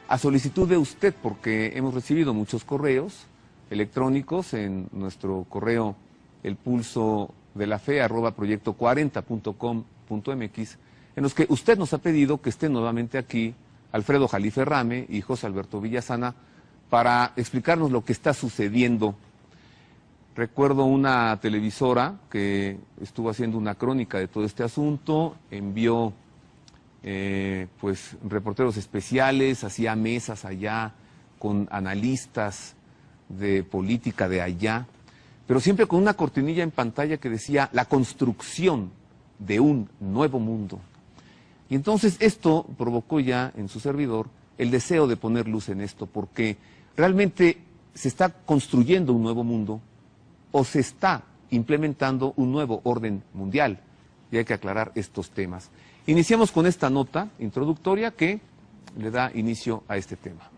a solicitud de usted, porque hemos recibido muchos correos electrónicos en nuestro correo elpulsodelafe@proyecto40.com.mx, en los que usted nos ha pedido que estén nuevamente aquí Alfredo Jalife Rame y José Alberto Villasana para explicarnos lo que está sucediendo. Recuerdo una televisora que estuvo haciendo una crónica de todo este asunto, envió pues reporteros especiales, hacía mesas allá con analistas de política de allá, pero siempre con una cortinilla en pantalla que decía la construcción de un nuevo mundo. Y entonces esto provocó ya en su servidor el deseo de poner luz en esto, porque realmente se está construyendo un nuevo mundo o se está implementando un nuevo orden mundial, y hay que aclarar estos temas. Iniciamos con esta nota introductoria que le da inicio a este tema.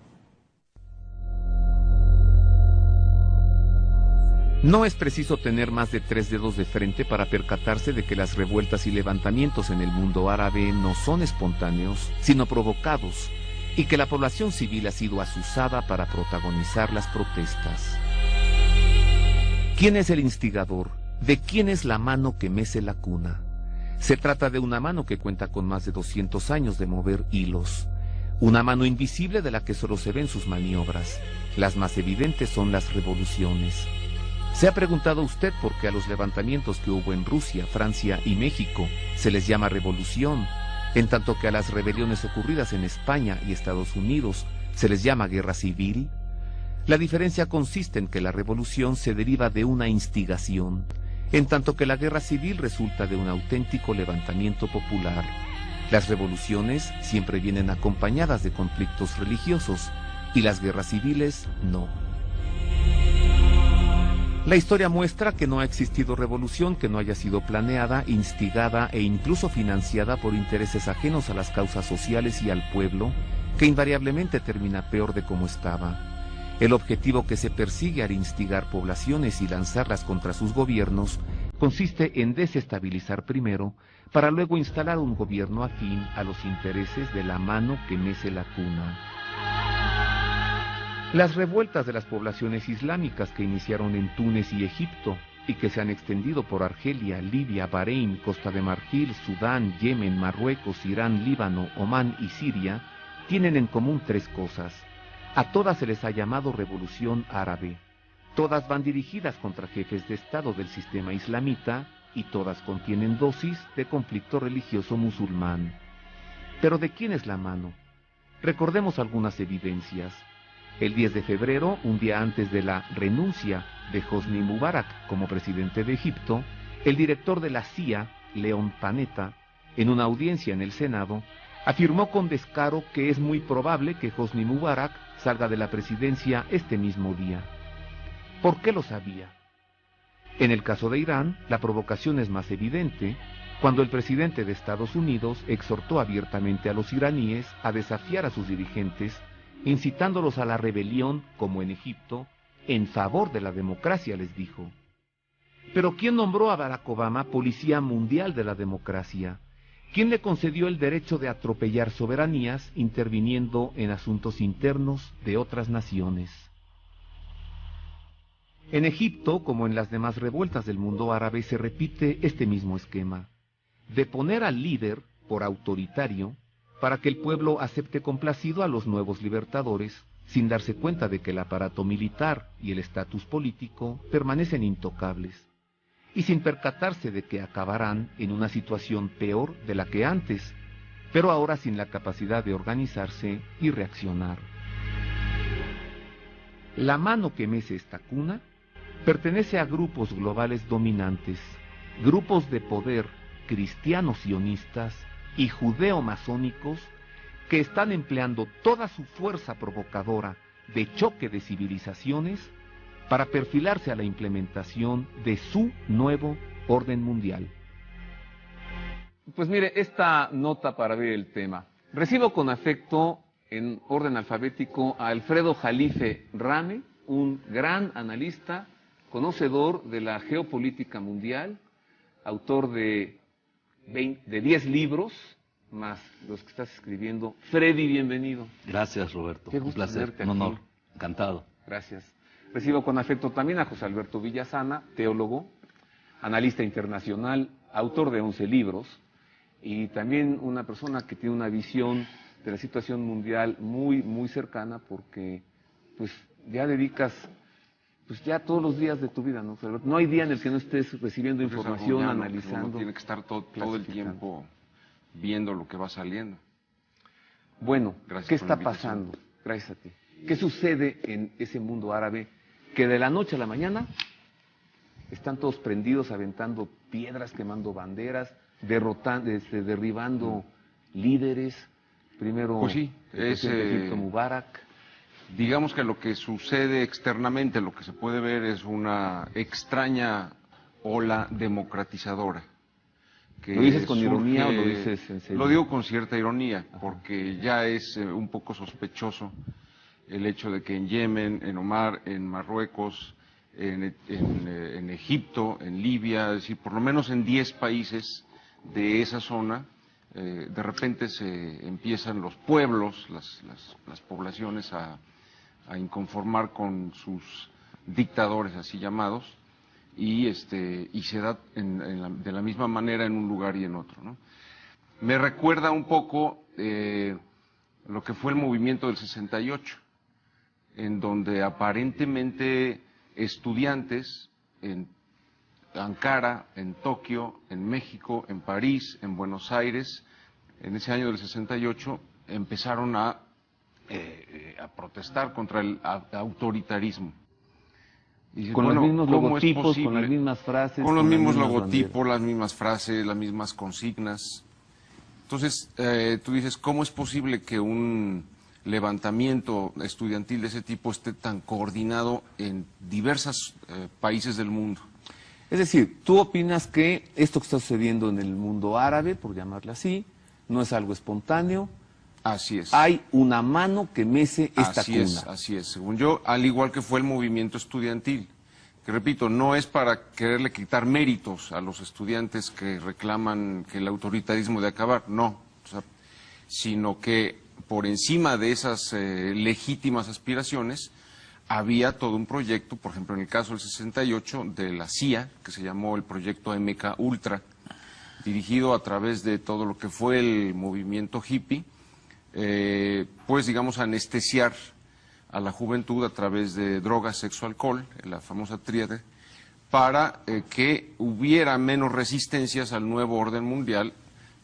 No es preciso tener más de 3 dedos de frente para percatarse de que las revueltas y levantamientos en el mundo árabe no son espontáneos, sino provocados, y que la población civil ha sido azuzada para protagonizar las protestas. ¿Quién es el instigador? ¿De quién es la mano que mece la cuna? Se trata de una mano que cuenta con más de 200 años de mover hilos. Una mano invisible de la que solo se ven sus maniobras. Las más evidentes son las revoluciones. ¿Se ha preguntado usted por qué a los levantamientos que hubo en Rusia, Francia y México se les llama revolución, en tanto que a las rebeliones ocurridas en España y Estados Unidos se les llama guerra civil? La diferencia consiste en que la revolución se deriva de una instigación, en tanto que la guerra civil resulta de un auténtico levantamiento popular. Las revoluciones siempre vienen acompañadas de conflictos religiosos y las guerras civiles no. La historia muestra que no ha existido revolución que no haya sido planeada, instigada e incluso financiada por intereses ajenos a las causas sociales y al pueblo, que invariablemente termina peor de como estaba. El objetivo que se persigue al instigar poblaciones y lanzarlas contra sus gobiernos consiste en desestabilizar primero, para luego instalar un gobierno afín a los intereses de la mano que mece la cuna. Las revueltas de las poblaciones islámicas que iniciaron en Túnez y Egipto y que se han extendido por Argelia, Libia, Bahrein, Costa de Marfil, Sudán, Yemen, Marruecos, Irán, Líbano, Omán y Siria tienen en común 3 cosas. A todas se les ha llamado revolución árabe. Todas van dirigidas contra jefes de Estado del sistema islamita y todas contienen dosis de conflicto religioso musulmán. ¿Pero de quién es la mano? Recordemos algunas evidencias. El 10 de febrero, un día antes de la renuncia de Hosni Mubarak como presidente de Egipto, el director de la CIA, León Panetta, en una audiencia en el Senado, afirmó con descaro que es muy probable que Hosni Mubarak salga de la presidencia este mismo día. ¿Por qué lo sabía? En el caso de Irán, la provocación es más evidente cuando el presidente de Estados Unidos exhortó abiertamente a los iraníes a desafiar a sus dirigentes, incitándolos a la rebelión, como en Egipto, en favor de la democracia, les dijo. Pero ¿quién nombró a Barack Obama policía mundial de la democracia? ¿Quién le concedió el derecho de atropellar soberanías interviniendo en asuntos internos de otras naciones? En Egipto, como en las demás revueltas del mundo árabe, se repite este mismo esquema: deponer al líder por autoritario para que el pueblo acepte complacido a los nuevos libertadores, sin darse cuenta de que el aparato militar y el estatus político permanecen intocables, y sin percatarse de que acabarán en una situación peor de la que antes, pero ahora sin la capacidad de organizarse y reaccionar. La mano que mece esta cuna pertenece a grupos globales dominantes, grupos de poder cristianos sionistas y judeo-masónicos que están empleando toda su fuerza provocadora de choque de civilizaciones para perfilarse a la implementación de su nuevo orden mundial. Pues mire, esta nota para ver el tema. Recibo con afecto, en orden alfabético, a Alfredo Jalife Rame, un gran analista, conocedor de la geopolítica mundial, autor de 10 libros, más los que estás escribiendo. Freddy, bienvenido. Gracias, Roberto. Qué gusto un placer, tenerte un aquí. honor. Encantado. Gracias. Recibo con afecto también a José Alberto Villasana, teólogo, analista internacional, autor de 11 libros, y también una persona que tiene una visión de la situación mundial muy, muy cercana, porque pues ya dedicas pues ya todos los días de tu vida, ¿no? No hay día en el que no estés recibiendo información, analizando. Uno tiene que estar todo el tiempo viendo lo que va saliendo. Bueno, Gracias ¿qué por la está invitación. pasando? Gracias a ti. ¿Qué sucede en ese mundo árabe que de la noche a la mañana están todos prendidos, aventando piedras, quemando banderas, derribando líderes? Primero, Pues sí, el presidente de Egipto, Mubarak. Digamos que lo que sucede externamente, lo que se puede ver es una extraña ola democratizadora. Que ¿Lo dices con ironía o lo dices en serio? Lo digo con cierta ironía, porque ya es un poco sospechoso el hecho de que en Yemen, en Omar, en Marruecos, en Egipto, en Libia, es decir, por lo menos en 10 países de esa zona, de repente se empiezan los pueblos, las poblaciones a inconformar con sus dictadores así llamados, y se da de la misma manera en un lugar y en otro, ¿no? Me recuerda un poco lo que fue el movimiento del 68, en donde aparentemente estudiantes en Ankara, en Tokio, en México, en París, en Buenos Aires, en ese año del 68, empezaron a protestar contra el autoritarismo. Y dices, Con los mismos ¿cómo es logotipos, con posible? las mismas frases. Con los mismos las mismas logotipos, banderas. las mismas frases, las mismas consignas. Entonces, tú dices, ¿cómo es posible que un levantamiento estudiantil de ese tipo esté tan coordinado en diversos países del mundo? Es decir, ¿tú opinas que esto que está sucediendo en el mundo árabe, por llamarlo así, no es algo espontáneo? Así es. Hay una mano que mece esta cuna. Así es, según yo, al igual que fue el movimiento estudiantil, que repito, no es para quererle quitar méritos a los estudiantes que reclaman que el autoritarismo de acabar, no, o sea, sino que por encima de esas legítimas aspiraciones había todo un proyecto, por ejemplo en el caso del 68 de la CIA, que se llamó el proyecto MK Ultra, dirigido a través de todo lo que fue el movimiento hippie, pues digamos anestesiar a la juventud a través de drogas, sexo, alcohol, la famosa tríade, para que hubiera menos resistencias al nuevo orden mundial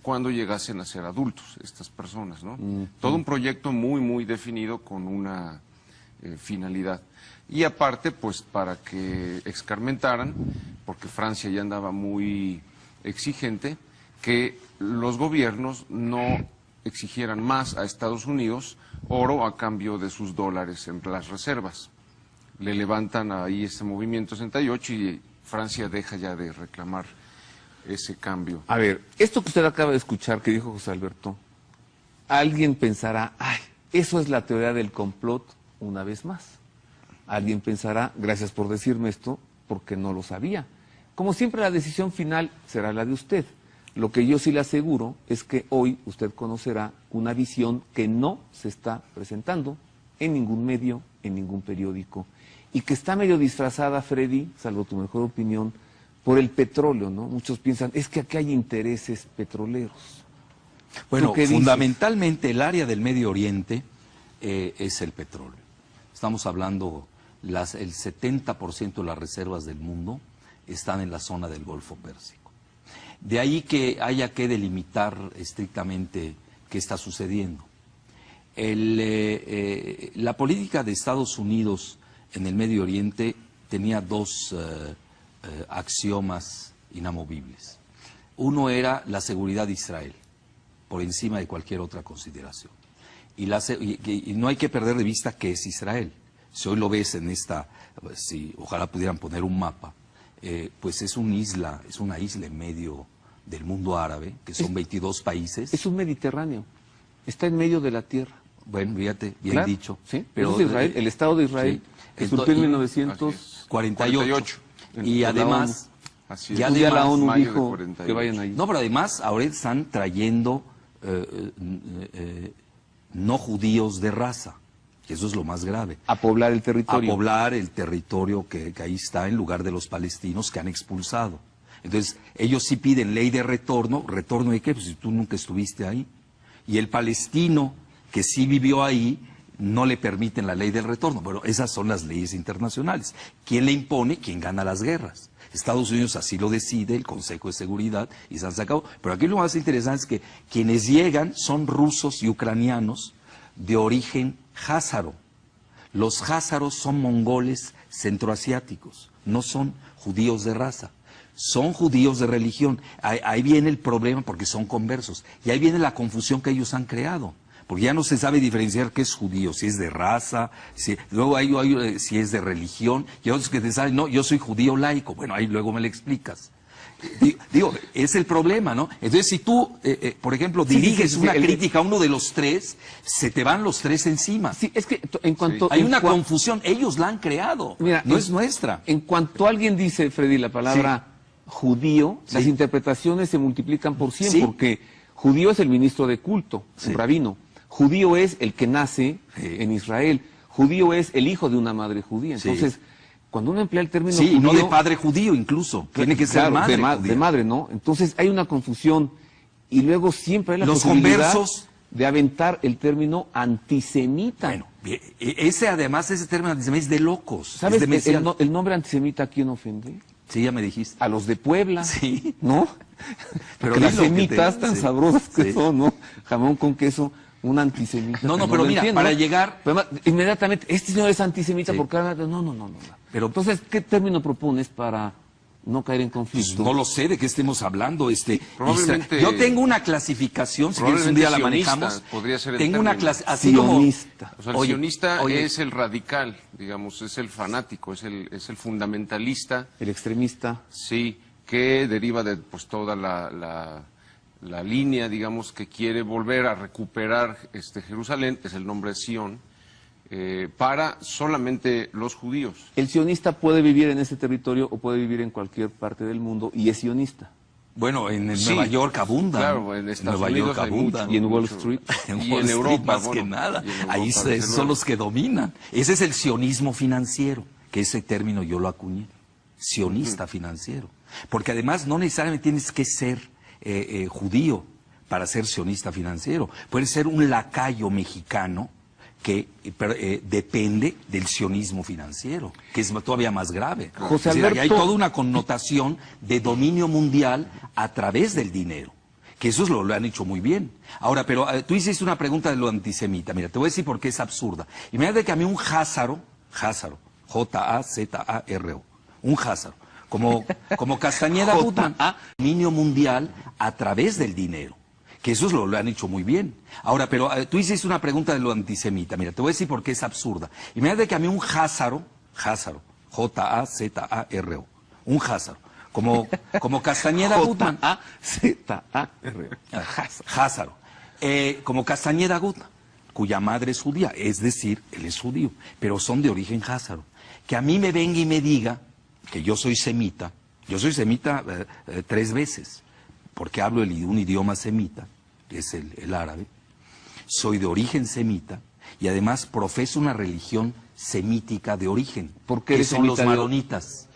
cuando llegasen a ser adultos estas personas, ¿no? Todo un proyecto muy, muy definido con una finalidad. Y aparte, pues para que escarmentaran, porque Francia ya andaba muy exigente, que los gobiernos no exigieran más a Estados Unidos oro a cambio de sus dólares en las reservas. Le levantan ahí este movimiento 68 y Francia deja ya de reclamar ese cambio. A ver, esto que usted acaba de escuchar que dijo José Alberto, alguien pensará, ay, eso es la teoría del complot una vez más. Alguien pensará, gracias por decirme esto, porque no lo sabía. Como siempre, la decisión final será la de usted. Lo que yo sí le aseguro es que hoy usted conocerá una visión que no se está presentando en ningún medio, en ningún periódico, y que está medio disfrazada, Freddy, salvo tu mejor opinión, por el petróleo, ¿no? Muchos piensan, es que aquí hay intereses petroleros. Bueno, qué dices? fundamentalmente el área del Medio Oriente es el petróleo. Estamos hablando, el 70% de las reservas del mundo están en la zona del Golfo Pérsico. De ahí que haya que delimitar estrictamente qué está sucediendo. La política de Estados Unidos en el Medio Oriente tenía dos axiomas inamovibles. Uno era la seguridad de Israel, por encima de cualquier otra consideración. Y no hay que perder de vista qué es Israel. Si hoy lo ves en si ojalá pudieran poner un mapa, pues es una isla en medio del mundo árabe, que son 22 países. Es un Mediterráneo, está en medio de la tierra. Bueno, fíjate, bien Claro, dicho. ¿sí? Pero Eso es Israel, el Estado de Israel, sí. que surgió en 1948. 48. Y la además, Así es. ya Un día la además, ONU mayo de dijo 48. que vayan ahí. no, pero además ahora están trayendo no judíos de raza, que eso es lo más grave. A poblar el territorio. A poblar el territorio que ahí está en lugar de los palestinos que han expulsado. Entonces, ellos sí piden ley de retorno. ¿Retorno de qué? Pues si tú nunca estuviste ahí. Y el palestino que sí vivió ahí, no le permiten la ley del retorno. Bueno, esas son las leyes internacionales. ¿Quién le impone? ¿Quién gana las guerras? Estados Unidos así lo decide, el Consejo de Seguridad, y se han sacado. Pero aquí lo más interesante es que quienes llegan son rusos y ucranianos de origen házaro. Los házaros son mongoles centroasiáticos, no son judíos de raza. Son judíos de religión. Ahí viene el problema porque son conversos. Y ahí viene la confusión que ellos han creado. Porque ya no se sabe diferenciar qué es judío, si es de raza, luego hay si es de religión, y otros que te saben, no, yo soy judío laico. Bueno, ahí luego me lo explicas. Digo, es el problema, ¿no? Entonces, si tú, por ejemplo, diriges una crítica a uno de los tres, se te van los tres encima. Sí, es que en cuanto... Hay una confusión, ellos la han creado, mira, no es nuestra. En cuanto alguien dice, Freddy, la palabra judío, las interpretaciones se multiplican por 100, porque judío es el ministro de culto, un rabino. Judío es el que nace en Israel. Judío es el hijo de una madre judía. Entonces, cuando uno emplea el término judío... no de padre judío incluso. Tiene que ser madre judía. De madre, ¿no? Entonces hay una confusión. Y luego siempre hay la los posibilidad conversos de aventar el término antisemita. Bueno, además ese término antisemita es de locos. ¿Sabes es de el nombre antisemita a quién ofende? Sí, ya me dijiste. A los de Puebla. Sí. ¿No? Pero las semitas tan sabrosas que son, ¿no? Jamón con queso. Un antisemita. No, pero mira, entiendo, para llegar... Pero además, inmediatamente, este señor es antisemita porque... No. Pero entonces, ¿qué término propones para no caer en conflicto? Pues no lo sé de qué estemos hablando. Probablemente... Yo tengo una clasificación, si quieres un día la manejamos. Podría ser el tengo término. una clase, así sionista. O sea, el sionista es el radical, digamos, es el fanático, es el fundamentalista. El extremista. Sí, que deriva de pues toda la línea, digamos, que quiere volver a recuperar Jerusalén, es el nombre de Sion, para solamente los judíos. El sionista puede vivir en ese territorio o puede vivir en cualquier parte del mundo y es sionista. Bueno, en Nueva York abundan. Claro, en Estados Unidos abundan. Y en Wall Street. Y en Europa, más que nada. Ahí son los que dominan. Ese es el sionismo financiero, que ese término yo lo acuñé. Sionista financiero. Porque además no necesariamente tienes que ser judío para ser sionista financiero. Puede ser un lacayo mexicano que depende del sionismo financiero, que es todavía más grave. José es decir, Alberto... hay toda una connotación de dominio mundial a través del dinero, que eso lo han hecho muy bien. Ahora, pero tú hiciste una pregunta de lo antisemita. Mira, te voy a decir por qué es absurda. Imagínate que a mí un házaro, J-A-Z-A-R-O, un házaro, como Castañeda Gutman, dominio mundial a través del dinero, que eso lo han hecho muy bien. Ahora, pero tú hiciste una pregunta de lo antisemita. Mira, te voy a decir por qué es absurda. Imagínate que a mí un házaro, J-A-Z-A-R-O, un házaro, como Castañeda Gutman, házaro, como Castañeda Gutman, cuya madre es judía, es decir, él es judío, pero son de origen házaro. Que a mí me venga y me diga que yo soy semita 3 veces, porque hablo un idioma semita, que es el árabe, soy de origen semita y además profeso una religión semítica de origen. ¿Por qué son los maronitas?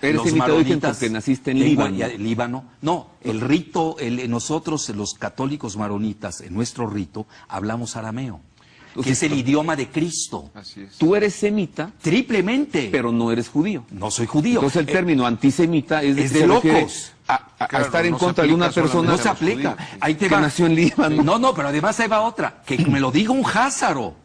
Eres semita de origen porque naciste en Líbano. Líbano. No, el rito, nosotros los católicos maronitas, en nuestro rito, hablamos arameo. Que es el idioma de Cristo. Así es. Tú eres semita. Triplemente. Pero no eres judío. No soy judío. Entonces el término antisemita es de locos. A estar en contra de una persona. No se aplica. Ahí te va. Nació en Líbano. No, pero además ahí va otra. Que me lo diga un házaro.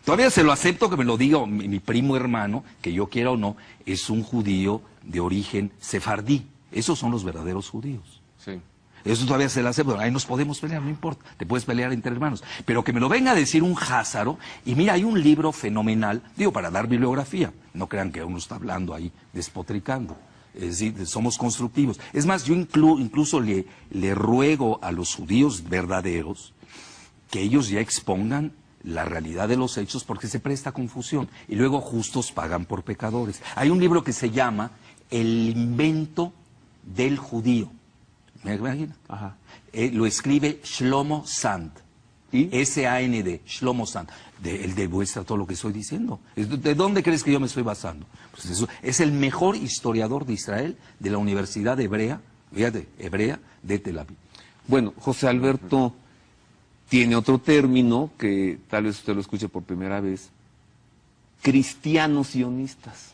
Todavía se lo acepto que me lo diga mi primo hermano, que yo quiera o no, es un judío de origen sefardí. Esos son los verdaderos judíos. Sí. Eso todavía se lo acepto. Ahí nos podemos pelear, no importa. Te puedes pelear entre hermanos. Pero que me lo venga a decir un házaro. Y mira, hay un libro fenomenal, digo, para dar bibliografía. No crean que uno está hablando ahí, despotricando. Es decir, somos constructivos. Es más, yo incluso le ruego a los judíos verdaderos que ellos ya expongan la realidad de los hechos porque se presta confusión. Y luego justos pagan por pecadores. Hay un libro que se llama El invento del judío. ¿Me imagina? Ajá. Lo escribe Shlomo Sand. ¿Y? S-A-N-D, Shlomo Sand. Él demuestra todo lo que estoy diciendo. ¿De dónde crees que yo me estoy basando? Pues eso, es el mejor historiador de Israel de la Universidad Hebrea, fíjate, Hebrea de Tel Aviv. Bueno, José Alberto tiene otro término que tal vez usted lo escuche por primera vez, cristianos sionistas.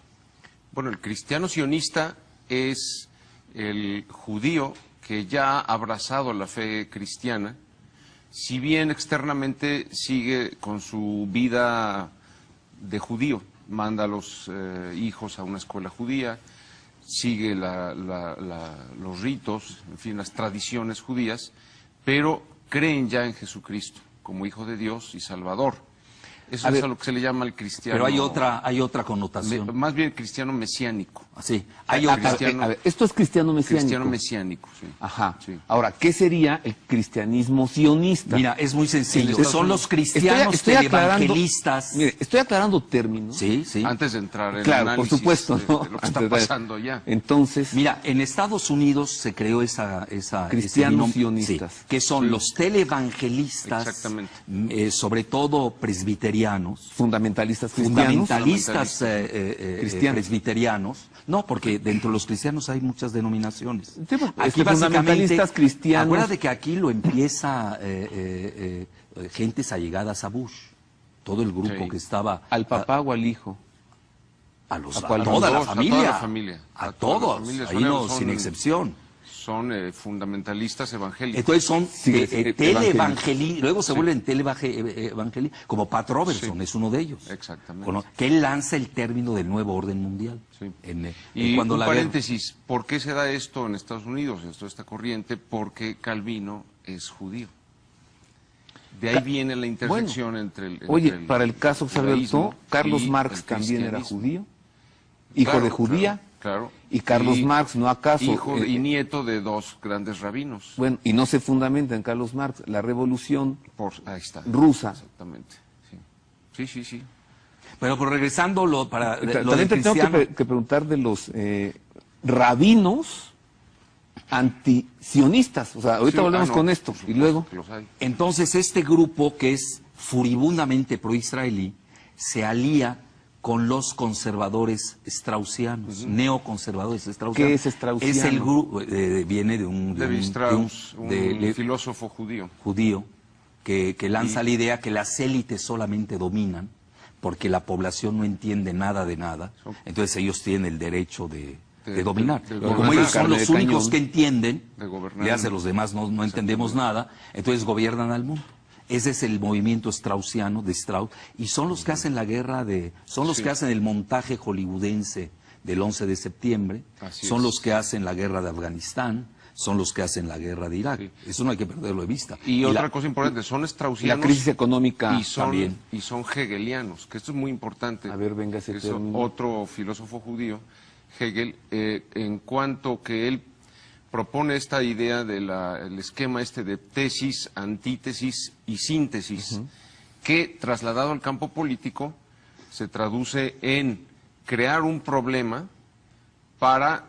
Bueno, el cristiano sionista es el judío que ya ha abrazado la fe cristiana, si bien externamente sigue con su vida de judío, manda a los hijos a una escuela judía, sigue los ritos, en fin, las tradiciones judías, pero creen ya en Jesucristo como Hijo de Dios y Salvador. Eso es a lo que se le llama el cristiano. Pero hay otra connotación. Más bien cristiano mesiánico. Sí, hay otra. A ver, esto es cristiano mesiánico. Cristiano mesiánico, sí. Ajá. Sí. Ahora, ¿qué sería el cristianismo sionista? Mira, es muy sencillo. Entonces, Son los cristianos evangelistas. Mire, estoy aclarando términos. Sí, sí. Antes de entrar en el Claro, por análisis supuesto, ¿no? de lo que está Antes de- pasando ya. Entonces, Mira, en Estados Unidos se creó Cristianos ese binomio, sionistas. sí, que son los televangelistas, Exactamente. sobre todo presbiterianos, fundamentalistas cristianos. fundamentalistas Cristianos. presbiterianos. No, porque dentro de los cristianos hay muchas denominaciones. Sí, porque Aquí fundamentalistas cristianos. Acuérdate que aquí lo empieza gentes allegadas a Bush. Todo el grupo Sí. que estaba... ¿Al papá o al hijo? A ¿A toda cuál? la A toda la familia. familia. A A toda la todos. familia. Ahí no, Son- sin excepción. Son fundamentalistas evangélicos. Entonces son Sí, televangelistas, luego se vuelven televangelistas, como Pat Robertson Sí. es uno de ellos. Exactamente. Que él lanza el término del nuevo orden mundial. Sí. Y Y cuando un la paréntesis, ¿por qué se da esto en Estados Unidos, esta corriente? Porque Calvino es judío. De ahí viene la intersección entre Oye, el para el caso José judaísmo Alberto, Carlos y Marx el también era cristianismo. judío, hijo Claro, de judía, claro. y Carlos Marx, ¿no acaso? Hijo y nieto de dos grandes rabinos. Bueno, y no se fundamenta en Carlos Marx, la revolución Ahí está. rusa. Exactamente. Sí, sí, sí. Pero regresando lo del También te tengo cristiano, que preguntar de los rabinos antisionistas. O sea, ahorita Sí, volvemos no, con esto. por Y supuesto luego, que los hay. entonces este grupo que es furibundamente pro-israelí se alía con los conservadores straussianos, neoconservadores straussianos. ¿Qué es straussiano? Es el grupo, viene de un Levi Strauss, un de- filósofo judío. judío que lanza la idea que las élites solamente dominan porque la población no entiende nada de nada, entonces ellos tienen el derecho de dominar. de Y como gobernar. ellos son Carne los de únicos cañón. que entienden, De gobernar. le hace los demás no entendemos nada, entonces gobiernan al mundo. Ese es el movimiento straussiano de Strauss y son los que hacen la guerra son los Sí. que hacen el montaje hollywoodense del 11 de septiembre, Así son es. los que hacen la guerra de Afganistán, son los que hacen la guerra de Irak. Sí. Eso no hay que perderlo de vista. Y otra la- cosa importante, son la straussianos crisis económica y son, también. y son hegelianos, que esto es muy importante. A ver, venga ese Es término. otro filósofo judío, Hegel, en cuanto que él propone esta idea del esquema de tesis, antítesis y síntesis, que trasladado al campo político se traduce en crear un problema para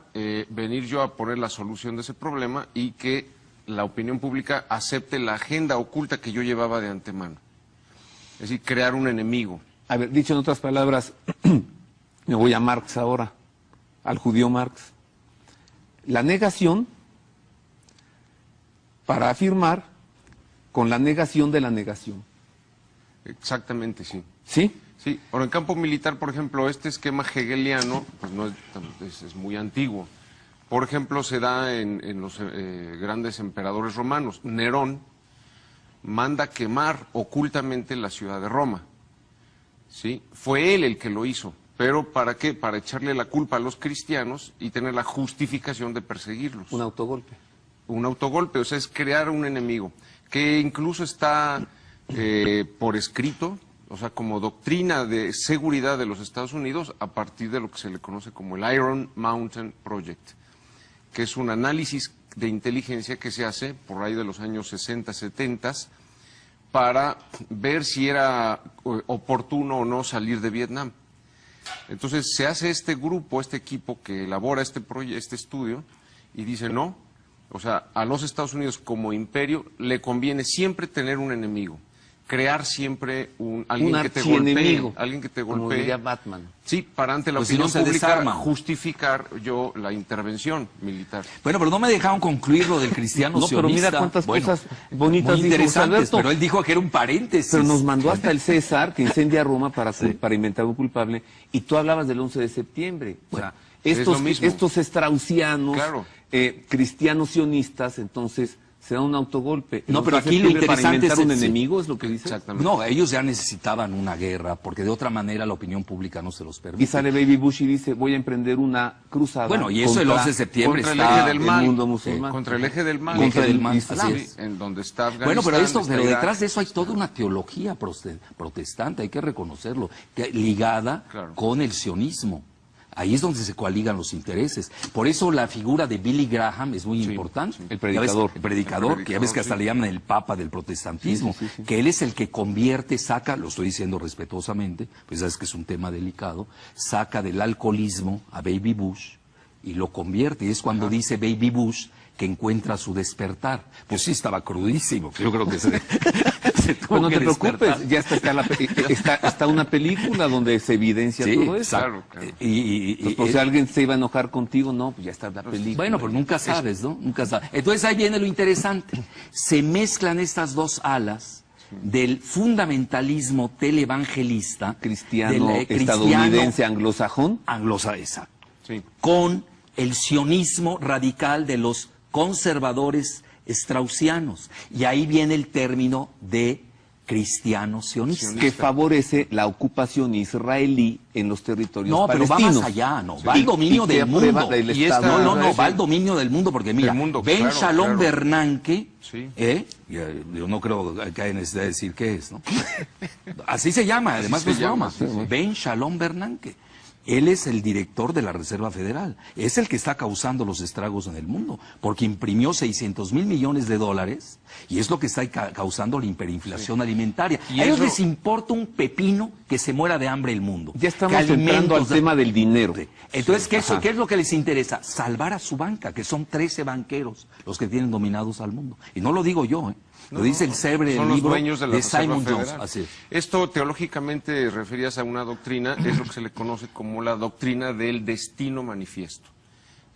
venir yo a poner la solución de ese problema y que la opinión pública acepte la agenda oculta que yo llevaba de antemano. Es decir, crear un enemigo. a ver, dicho en otras palabras, me voy a Marx ahora, al judío Marx. La negación para afirmar con la negación de la negación. Exactamente, sí. ¿Sí? Sí, ahora en campo militar, por ejemplo, este esquema hegeliano pues no es muy antiguo. Por ejemplo, se da en los grandes emperadores romanos. Nerón manda quemar ocultamente la ciudad de Roma. ¿Sí? Fue él el que lo hizo. ¿Pero para qué? Para echarle la culpa a los cristianos y tener la justificación de perseguirlos. Un autogolpe. Un autogolpe, o sea, es crear un enemigo, que incluso está por escrito, o sea, como doctrina de seguridad de los Estados Unidos, a partir de lo que se le conoce como el Iron Mountain Project, que es un análisis de inteligencia que se hace por ahí de los años 60, 70, para ver si era oportuno o no salir de Vietnam. Entonces se hace este grupo, este equipo que elabora este estudio y dice, no, O sea, a los Estados Unidos como imperio le conviene siempre tener un enemigo, crear siempre alguien Un que te archienemigo, golpee, alguien que te como golpee. diría Batman. Sí, para ante la Pues si opinión no se pública desarman. justificar yo la intervención militar. Bueno, pero no me dejaron concluir lo del cristiano No, pero sionista. mira cuántas Bueno, cosas bonitas muy dijo interesantes, Alberto. pero él dijo que era un paréntesis. Pero nos mandó hasta el César, que incendia Roma para inventar un culpable, y tú hablabas del 11 de septiembre. O sea, es lo mismo. estos straussianos, Claro. cristianos sionistas, entonces se da un autogolpe. El No, 11 pero de aquí lo septiembre para interesante inventar es un sí. enemigo, es lo que dice. Exactamente. No, ellos ya necesitaban una guerra, porque de otra manera la opinión pública no se los permite. Y sale Baby Bush y dice, voy a emprender una cruzada. Bueno, y eso el 11 de septiembre contra el está... eje del mal. el mundo musulmán. Contra el eje del mal. El eje del mal, Islam. así Sí, es. en donde está Afganistán. Bueno, pero está pero Irak. detrás de eso hay toda una teología protestante, hay que reconocerlo, ligada Claro. con el sionismo. Ahí es donde se coaligan los intereses. Por eso la figura de Billy Graham es muy importante. El predicador. El predicador, que ya ves que hasta sí. le llaman el papa del protestantismo, que él es el que convierte, saca, lo estoy diciendo respetuosamente, pues sabes que es un tema delicado, saca del alcoholismo a Baby Bush y lo convierte. Y es cuando dice Baby Bush que encuentra su despertar. Pues sí, estaba crudísimo. Yo creo que se tuvo Pues no que te preocupes, despertar. ya está una película donde se evidencia Sí, todo eso. Claro, claro. Pues, por si alguien se iba a enojar contigo, no, pues ya está la película. Bueno, pero nunca sabes, ¿no? Nunca sabes. Entonces ahí viene lo interesante. Se mezclan estas dos alas del fundamentalismo televangelista cristiano, del, estadounidense, anglosajón. exacto, Sí. con el sionismo radical de los conservadores straussianos. Y ahí viene el término de cristiano sionista. Que favorece la ocupación israelí en los territorios No, pero va palestinos. más allá, no. Va al dominio que del aprueba mundo. el Y esta- Estado No, de Israel. va al dominio del mundo, porque mira, Del mundo, Ben claro, Shalom claro. Bernanke, Sí. yo no creo que haya necesidad de decir qué es, ¿no? Así se llama, además se no es llama, broma. sí, sí. Ben Shalom Bernanke. Él es el director de la Reserva Federal. Es el que está causando los estragos en el mundo, porque imprimió 600 mil millones de dólares y es lo que está causando la hiperinflación alimentaria. Y A ellos eso- les importa un pepino que se muera de hambre el mundo. Ya estamos Que entrando al alimentos- tema del dinero. Entonces, Ajá. ¿qué es lo que les interesa? Salvar a su banca, que son 13 banqueros los que tienen dominados al mundo. Y no lo digo yo, ¿eh? Lo dice el célebre Son los libro dueños de la de Reserva Simon Federal. Jones. Así es. Esto teológicamente referías a una doctrina, es lo que se le conoce como la doctrina del destino manifiesto.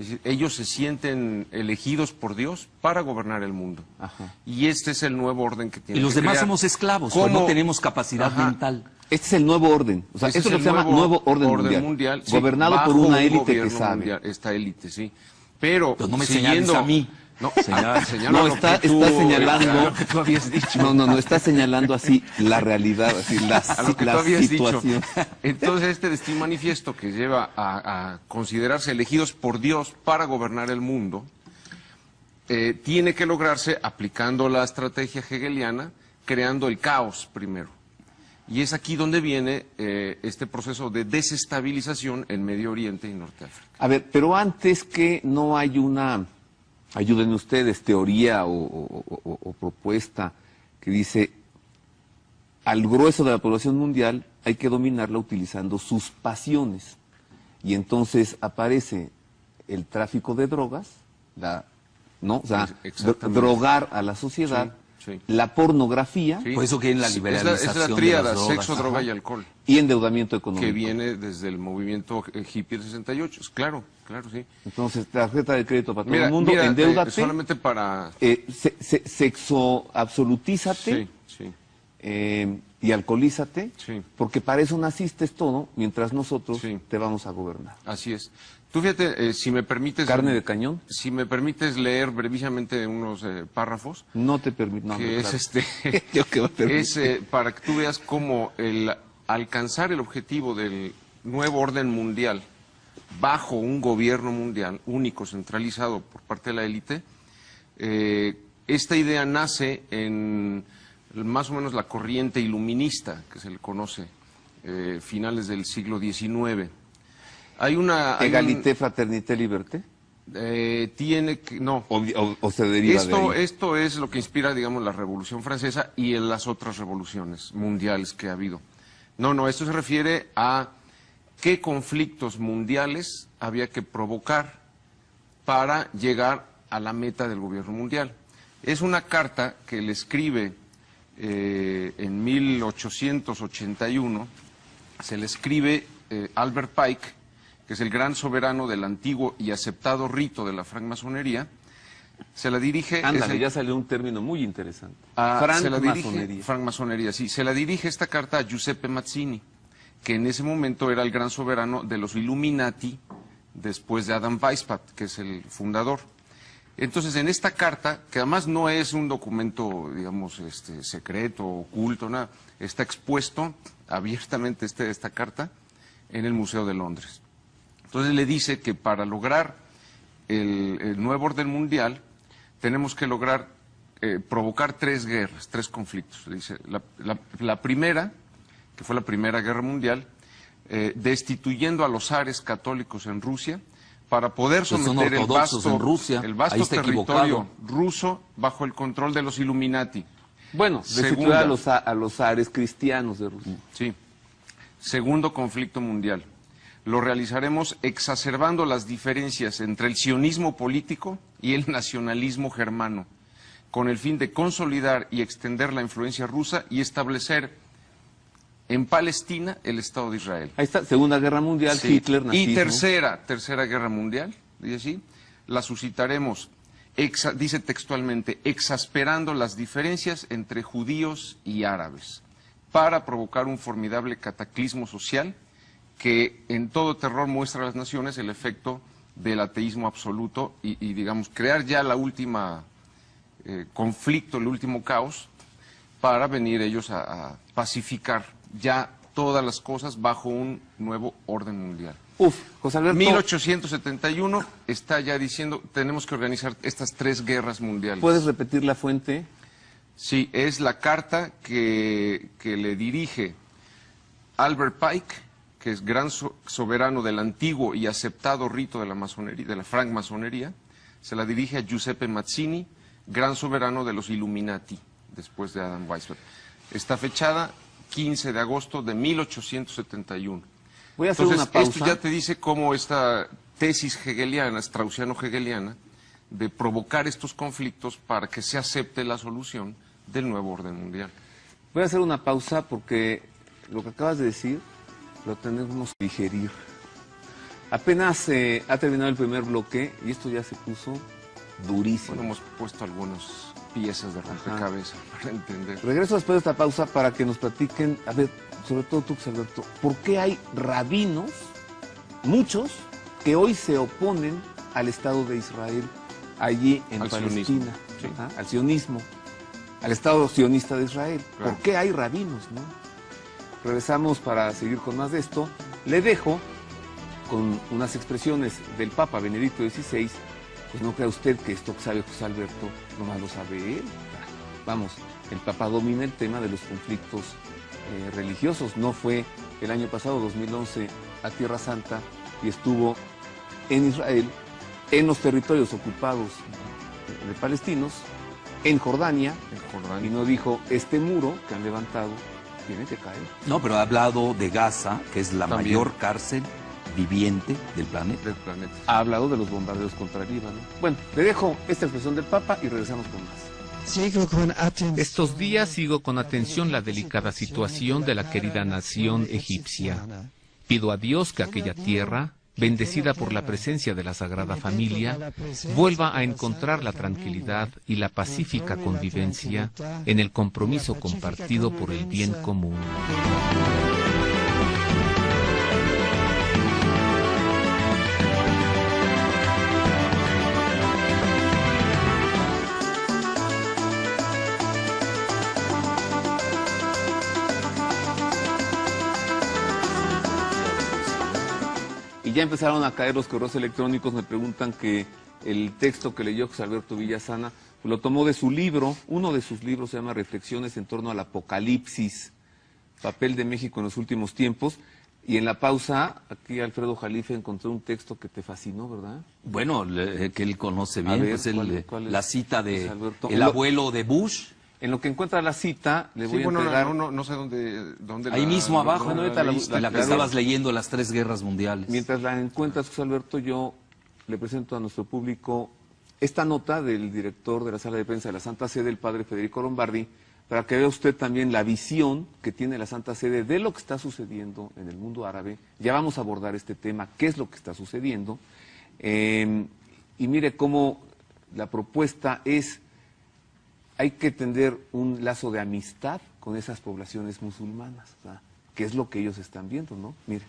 Es decir, ellos se sienten elegidos por Dios para gobernar el mundo. Ajá. Y este es el nuevo orden que tiene Y los que demás crear. somos esclavos, pues ¿Cómo? no tenemos capacidad Ajá. mental. Este es el nuevo orden. O sea, Ese esto es es lo que se llama nuevo orden mundial. sí, gobernado por bajo una un élite que gobierno sabe. mundial, esta élite, sí. Pero Pero no me siguiendo... señales a mí. No, Señala- señala No, lo está que tú- señalando. lo que tú habías dicho. No, está señalando así la realidad, así A lo que tú la habías situación. dicho. Entonces, este destino manifiesto que lleva a considerarse elegidos por Dios para gobernar el mundo, tiene que lograrse aplicando la estrategia hegeliana, creando el caos primero. Y es aquí donde viene este proceso de desestabilización en Medio Oriente y Norte África. A ver, pero antes que no hay una, ayuden ustedes, teoría o propuesta que dice, al grueso de la población mundial hay que dominarla utilizando sus pasiones. Y entonces aparece el tráfico de drogas, ¿no? O sea, Exactamente. drogar a la sociedad, Sí, sí. la pornografía Sí. Por eso quieren la Es liberalización la de tríada, las drogas. sexo, droga Ajá. y alcohol, y endeudamiento económico. que viene desde el movimiento hippie del 68. Claro, claro, sí. Entonces, tarjeta de crédito para todo el mundo, mira, endeúdate, solamente para... sexo absolutízate Sí, sí. Y alcoholízate, Sí. porque para eso naciste todo, mientras nosotros Sí. te vamos a gobernar. Así es. Tú fíjate, si me permites... Carne de cañón, Si me permites leer brevísimamente unos párrafos, no te permito. No, que no, es claro. Yo que va a permitir. es para que tú veas cómo el alcanzar el objetivo del nuevo orden mundial bajo un gobierno mundial único, centralizado por parte de la élite, esta idea nace en más o menos la corriente iluminista que se le conoce, finales del siglo XIX. Hay Egalité, fraternité, liberté. tiene que, no, O se deriva de ahí. esto es lo que inspira, digamos, la Revolución Francesa y en las otras revoluciones mundiales que ha habido. No, esto se refiere a qué conflictos mundiales había que provocar para llegar a la meta del gobierno mundial. Es una carta que le escribe en 1881, se le escribe Albert Pike, que es el gran soberano del antiguo y aceptado rito de la francmasonería. Se la dirige... Ándale, ya salió un término muy interesante. Francmasonería. Francmasonería, sí. Se la dirige esta carta a Giuseppe Mazzini, que en ese momento era el gran soberano de los Illuminati, después de Adam Weishaupt, que es el fundador. Entonces, en esta carta, que además no es un documento, digamos, secreto, oculto, nada, está expuesto abiertamente esta carta en el Museo de Londres. Entonces le dice que para lograr el nuevo orden mundial, tenemos que lograr provocar 3 guerras, 3 conflictos. Dice, la primera, que fue la Primera Guerra Mundial, destituyendo a los zares católicos en Rusia, para poder someter el vasto territorio ruso bajo el control de los Illuminati. Bueno, destituir a los zares cristianos de Rusia. Sí. Segundo conflicto mundial. Lo realizaremos exacerbando las diferencias entre el sionismo político y el nacionalismo germano, con el fin de consolidar y extender la influencia rusa y establecer en Palestina el Estado de Israel. Ahí está, Segunda Guerra Mundial, sí. Hitler, nazismo. Y tercera Guerra Mundial, dice así, la suscitaremos, dice textualmente, exasperando las diferencias entre judíos y árabes, para provocar un formidable cataclismo social que en todo terror muestra a las naciones el efecto del ateísmo absoluto y digamos, crear ya la última conflicto, el último caos, para venir ellos a pacificar ya todas las cosas bajo un nuevo orden mundial. José Alberto. 1871 está ya diciendo, tenemos que organizar estas 3 guerras mundiales. ¿Puedes repetir la fuente? Sí, es la carta que le dirige Albert Pike, que es gran soberano del antiguo y aceptado rito de la masonería, de la francmasonería. Se la dirige a Giuseppe Mazzini, gran soberano de los Illuminati, después de Adam Weishaupt. Está fechada 15 de agosto de 1871. Voy a hacer una pausa. Esto ya te dice cómo esta tesis hegeliana, straussiano-hegeliana, de provocar estos conflictos para que se acepte la solución del nuevo orden mundial. Voy a hacer una pausa porque lo que acabas de decir lo tenemos que digerir. Apenas ha terminado el primer bloque y esto ya se puso durísimo. Bueno, hemos puesto algunas piezas de rompecabezas para entender. Regreso después de esta pausa para que nos platiquen, a ver, sobre todo tú, José Alberto, ¿por qué hay rabinos, muchos, que hoy se oponen al Estado de Israel allí en Palestina, sí. Al sionismo, al Estado sionista de Israel? Claro. ¿Por qué hay rabinos, no? Regresamos para seguir con más de esto. Le dejo con unas expresiones del Papa Benedicto XVI. Pues no crea usted que esto que sabe José Alberto nomás lo sabe él. Vamos, el Papa domina el tema de los conflictos religiosos. No fue el año pasado, 2011, a Tierra Santa y estuvo en Israel, en los territorios ocupados de palestinos, en Jordania, y no dijo, este muro que han levantado tiene que caer. No, pero ha hablado de Gaza, que es la También. mayor cárcel viviente del planeta. Ha hablado de los bombardeos contra Líbano. Bueno, le dejo esta expresión del Papa y regresamos con más. Estos días sigo con atención la delicada situación de la querida nación egipcia. Pido a Dios que aquella tierra, bendecida por la presencia de la Sagrada Familia, vuelva a encontrar la tranquilidad y la pacífica convivencia en el compromiso compartido por el bien común. Y ya empezaron a caer los correos electrónicos, me preguntan que el texto que leyó José Alberto Villasana lo tomó de su libro, uno de sus libros se llama Reflexiones en torno al Apocalipsis, papel de México en los últimos tiempos. Y en la pausa, aquí Alfredo Jalife encontró un texto que te fascinó, ¿verdad? Bueno, que él conoce bien, ver, pues ¿cuál es? la cita de José Alberto. el abuelo de Bush. En lo que encuentra la cita, le voy a entregar... no sé dónde Ahí mismo abajo, bueno, ahorita la que estabas leyendo, las 3 guerras mundiales. Mientras la encuentras, José Alberto, yo le presento a nuestro público esta nota del director de la Sala de Prensa de la Santa Sede, el padre Federico Lombardi, para que vea usted también la visión que tiene la Santa Sede de lo que está sucediendo en el mundo árabe. Ya vamos a abordar este tema, qué es lo que está sucediendo. Y mire cómo la propuesta es, hay que tender un lazo de amistad con esas poblaciones musulmanas, ¿verdad? Que es lo que ellos están viendo, ¿no? Mire.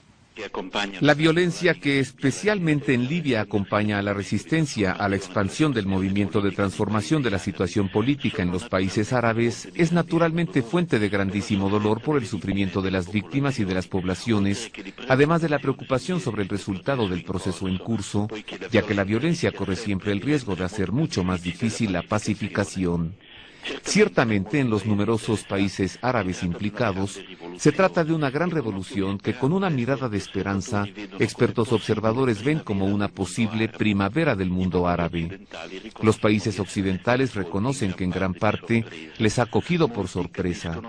La violencia que especialmente en Libia acompaña a la resistencia a la expansión del movimiento de transformación de la situación política en los países árabes es naturalmente fuente de grandísimo dolor por el sufrimiento de las víctimas y de las poblaciones, además de la preocupación sobre el resultado del proceso en curso, ya que la violencia corre siempre el riesgo de hacer mucho más difícil la pacificación. Ciertamente, en los numerosos países árabes implicados, se trata de una gran revolución que, con una mirada de esperanza, expertos observadores ven como una posible primavera del mundo árabe. Los países occidentales reconocen que en gran parte les ha cogido por sorpresa.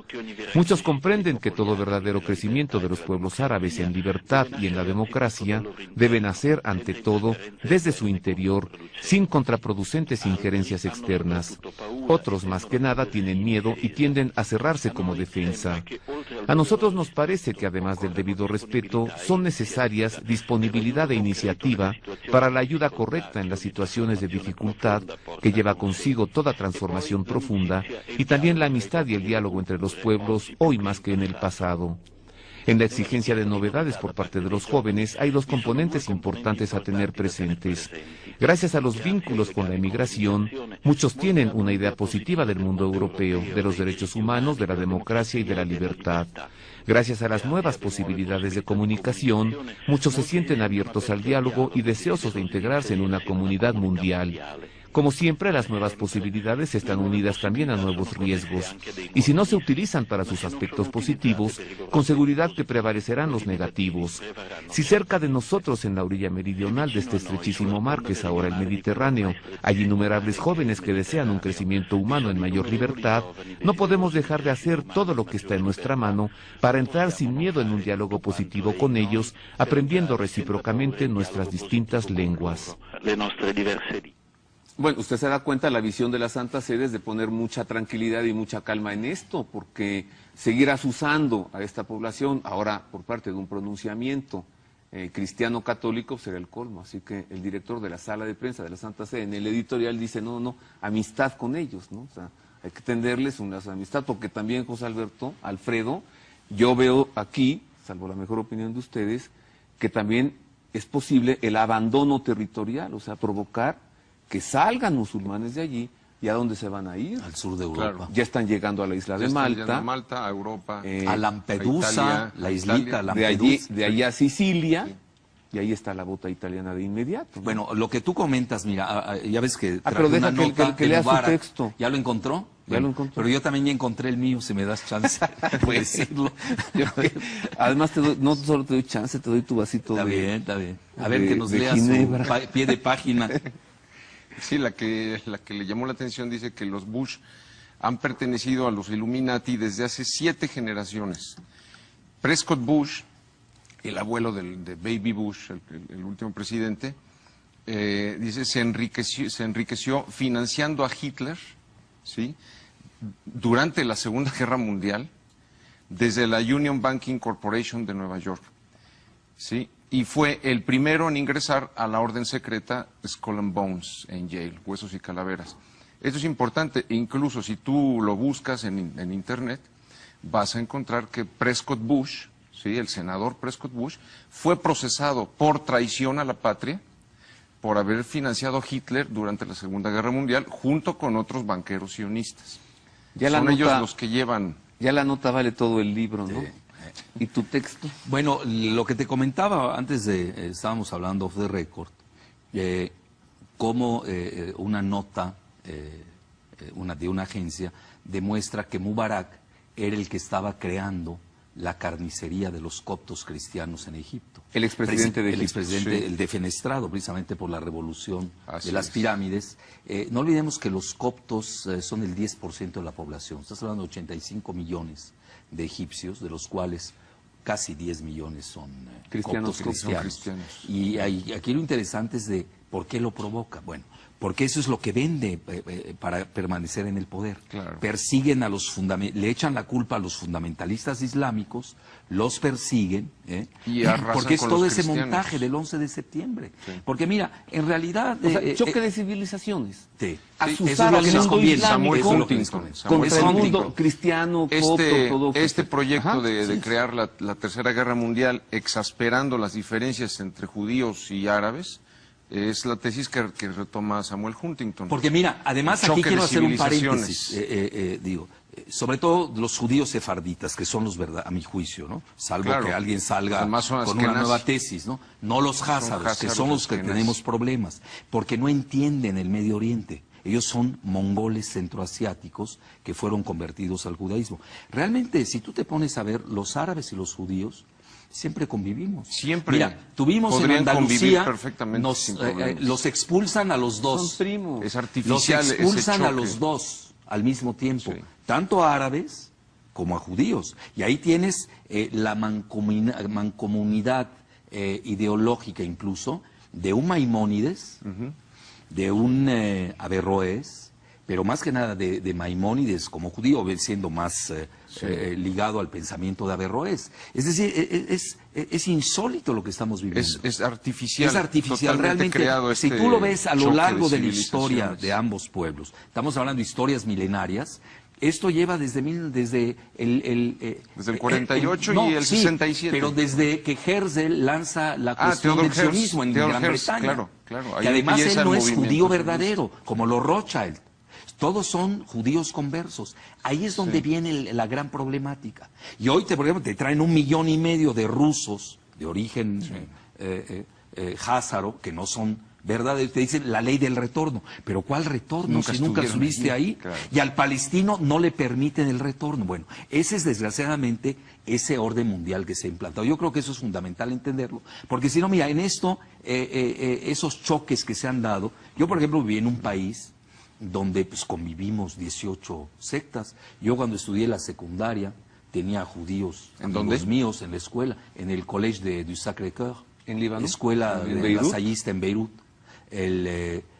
Muchos comprenden que todo verdadero crecimiento de los pueblos árabes en libertad y en la democracia debe nacer, ante todo, desde su interior, sin contraproducentes injerencias externas. Otros, más que nada, tienen miedo y tienden a cerrarse como defensa. A nosotros nos parece que, además del debido respeto, son necesarias disponibilidad e iniciativa para la ayuda correcta en las situaciones de dificultad que lleva consigo toda transformación profunda, y también la amistad y el diálogo entre los pueblos, hoy más que en el pasado. En la exigencia de novedades por parte de los jóvenes hay dos componentes importantes a tener presentes. Gracias a los vínculos con la emigración, muchos tienen una idea positiva del mundo europeo, de los derechos humanos, de la democracia y de la libertad. Gracias a las nuevas posibilidades de comunicación, muchos se sienten abiertos al diálogo y deseosos de integrarse en una comunidad mundial. Como siempre, las nuevas posibilidades están unidas también a nuevos riesgos, y si no se utilizan para sus aspectos positivos, con seguridad que prevalecerán los negativos. Si cerca de nosotros, en la orilla meridional de este estrechísimo mar que es ahora el Mediterráneo, hay innumerables jóvenes que desean un crecimiento humano en mayor libertad, no podemos dejar de hacer todo lo que está en nuestra mano para entrar sin miedo en un diálogo positivo con ellos, aprendiendo recíprocamente nuestras distintas lenguas. Bueno, usted se da cuenta, la visión de la Santa Sede es de poner mucha tranquilidad y mucha calma en esto, porque seguir asusando a esta población, ahora por parte de un pronunciamiento cristiano católico, será el colmo. Así que el director de la Sala de Prensa de la Santa Sede en el editorial dice, no, amistad con ellos, ¿no? O sea, hay que tenderles una amistad, porque también, José Alfredo, yo veo aquí, salvo la mejor opinión de ustedes, que también es posible el abandono territorial, o sea, provocar que salgan musulmanes de allí. ¿Y a dónde se van a ir? Al sur de Europa. Claro. Ya están llegando a la isla de Malta. A Malta, a Europa. A Lampedusa, a Italia, la islita Lampedusa. De allí a Sicilia, Sí. y ahí está la bota italiana de inmediato, ¿no? Bueno, lo que tú comentas, mira, ya ves que pero traje deja una que nota que de lea su Mubarak. texto. ¿Ya lo encontró? Ya lo encontró. Pero yo también ya encontré el mío, si me das chance de decirlo. Además, no solo te doy chance, te doy tu vasito Está de... bien, está bien. A ver, de- que nos de leas Ginebra. su pie de página. Sí, la que le llamó la atención dice que los Bush han pertenecido a los Illuminati desde hace 7 generaciones. Prescott Bush, el abuelo de Baby Bush, el último presidente, dice se enriqueció financiando a Hitler, ¿sí? Durante la Segunda Guerra Mundial, desde la Union Banking Corporation de Nueva York, ¿sí? Y fue el primero en ingresar a la orden secreta Skull and Bones en Yale, Huesos y Calaveras. Esto es importante, incluso si tú lo buscas en internet, vas a encontrar que Prescott Bush, ¿sí? El senador Prescott Bush, fue procesado por traición a la patria, por haber financiado a Hitler durante la Segunda Guerra Mundial, junto con otros banqueros sionistas. Ya Son la ellos nota- los que llevan... Ya la nota vale todo el libro, ¿no? ¿Y tu texto? Bueno, lo que te comentaba antes de, estábamos hablando off the record, cómo una nota de una agencia demuestra que Mubarak era el que estaba creando la carnicería de los coptos cristianos en Egipto. El expresidente de El Egipto. expresidente, Sí. el defenestrado precisamente por la revolución Así de las es. pirámides. No olvidemos que los coptos son el 10% de la población. Estás hablando de 85 millones de egipcios, de los cuales casi 10 millones son Cristianos, coptos son cristianos. cristianos. Y aquí lo interesante es de ¿Por qué lo provoca? Bueno, porque eso es lo que vende para permanecer en el poder. Claro. Persiguen a los le echan la culpa a los fundamentalistas islámicos, los persiguen, Y arrasan porque es con todo los ese cristianos. montaje del 11 de septiembre. Sí. Porque mira, en realidad... O sea, choque de civilizaciones. Sí. Asustar Eso es lo al que nos mundo conviene. islámico Samuel Huntington. contra el Huntington. mundo cristiano, copto, ortodoxo. Este proyecto Ajá, de sí. crear la Tercera Guerra Mundial, exasperando las diferencias entre judíos y árabes, es la tesis que retoma Samuel Huntington. Porque mira, además aquí Choque quiero de hacer un civilizaciones. paréntesis, sobre todo los judíos sefarditas, que son los verdad, a mi juicio, ¿no? Salvo Claro. que alguien salga Además son con una askenazis. nueva tesis, ¿no? No los házaros, que házaros son los que askenazis. tenemos problemas, porque no entienden el Medio Oriente. Ellos son mongoles centroasiáticos que fueron convertidos al judaísmo. Realmente, si tú te pones a ver, los árabes y los judíos siempre convivimos. Siempre. Mira, tuvimos en Podrían convivir Andalucía, perfectamente sin problemas. los expulsan a los dos. Son primos. Es Los artificial ese expulsan a choque. los dos al mismo tiempo, Sí. tanto a árabes como a judíos. Y ahí tienes la mancomunidad ideológica incluso de un Maimónides, de un Averroes, pero más que nada de Maimónides como judío, siendo más ligado al pensamiento de Averroes. Es decir, es insólito lo que estamos viviendo. Es artificial. Es artificial, totalmente realmente. creado Si este tú lo ves a lo choque largo de la historia civilizaciones. de ambos pueblos, estamos hablando de historias milenarias, esto lleva desde Desde el 48 y el sí, 67. pero desde que Herzl lanza la cuestión Theodor del sionismo en Theodor Gran Herzl, Bretaña. claro, claro. Ahí Que además empieza él el no es movimiento judío sionista. verdadero, como los Rothschild. Todos son judíos conversos. Ahí es donde viene la gran problemática. Y hoy, por ejemplo, te traen 1,5 millones de rusos de origen házaro, que no son verdaderos. Te dicen la ley del retorno. Pero ¿cuál retorno Nunca si nunca estuvieron estuviste allí, ahí? claro. Y al palestino no le permiten el retorno. Bueno, ese es desgraciadamente ese orden mundial que se ha implantado. Yo creo que eso es fundamental entenderlo. Porque si no, mira, en esto, esos choques que se han dado. Yo, por ejemplo, viví en un país donde pues convivimos 18 sectas. Yo cuando estudié la secundaria tenía judíos, ¿En amigos dónde? míos en la escuela, en el Collège du Sacré-Cœur, ¿En Líbano? escuela ¿En de Beirut? lasallista en Beirut.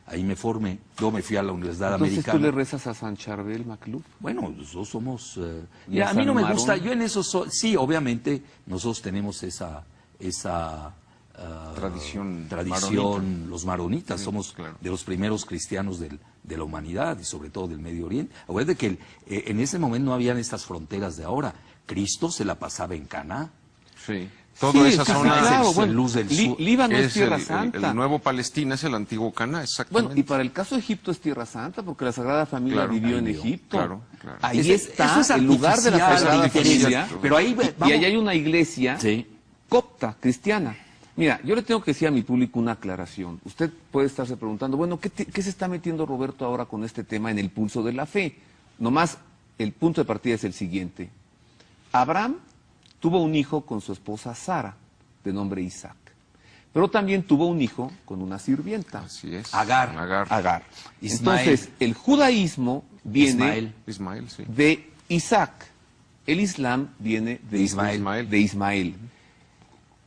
Ahí me formé, luego me fui a la Universidad Entonces Americana. tú le rezas a San Charbel Macluf. Bueno, nosotros somos... ¿Y mira, a a mí no San me Marón? gusta, yo en eso sí, obviamente, nosotros tenemos esa Tradición tradición, los maronitas, Sí, somos claro. de los primeros cristianos de la humanidad y sobre todo del Medio Oriente. Acuérdate que en ese momento no habían estas fronteras de ahora. Cristo se la pasaba en Caná. Sí. Toda esa sí, zona claro, es bueno, luz del sur. Líbano es es Tierra el Santa. nuevo Palestina, es el antiguo Cana, exactamente. Bueno, y para el caso de Egipto es Tierra Santa, porque la Sagrada Familia Claro, vivió ahí en vivió, Egipto. claro, claro. Ahí Eso está es el lugar de la artificial, Sagrada artificial. Familia. Pero ahí Y vamos. ahí hay una iglesia Sí. copta, cristiana. Mira, yo le tengo que decir a mi público una aclaración. Usted puede estarse preguntando, bueno, ¿qué se está metiendo Roberto ahora con este tema en el pulso de la fe? Nomás, el punto de partida es el siguiente. Abraham tuvo un hijo con su esposa Sara, de nombre Isaac. Pero también tuvo un hijo con una sirvienta, Así es. Agar. Agar. Ismael. Entonces, el judaísmo viene Ismael. Ismael, sí. de Isaac. El Islam viene de Ismael. De Ismael.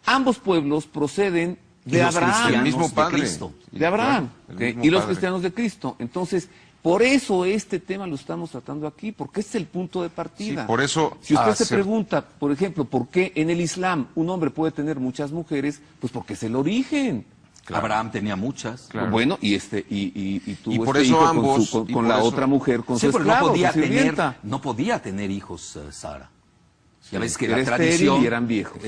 Ambos pueblos proceden Y de los Abraham. El cristianos mismo de padre. Cristo. De Abraham. Claro, el ¿ok? mismo Y los padre. cristianos de Cristo. Entonces, por eso este tema lo estamos tratando aquí, porque este es el punto de partida. Sí, por eso Si usted se hacer- pregunta, por ejemplo, ¿por qué en el Islam un hombre puede tener muchas mujeres? Pues porque es el origen. Abraham tenía muchas. Claro. Bueno, y tuvo Y por este eso hijo ambos, con y con por la eso- otra mujer, con Sí, su pero esclavo, no podía con su sirvienta. tener hijos, Sara. Ya Sí, ves que era la estéril tradición, y eran viejos.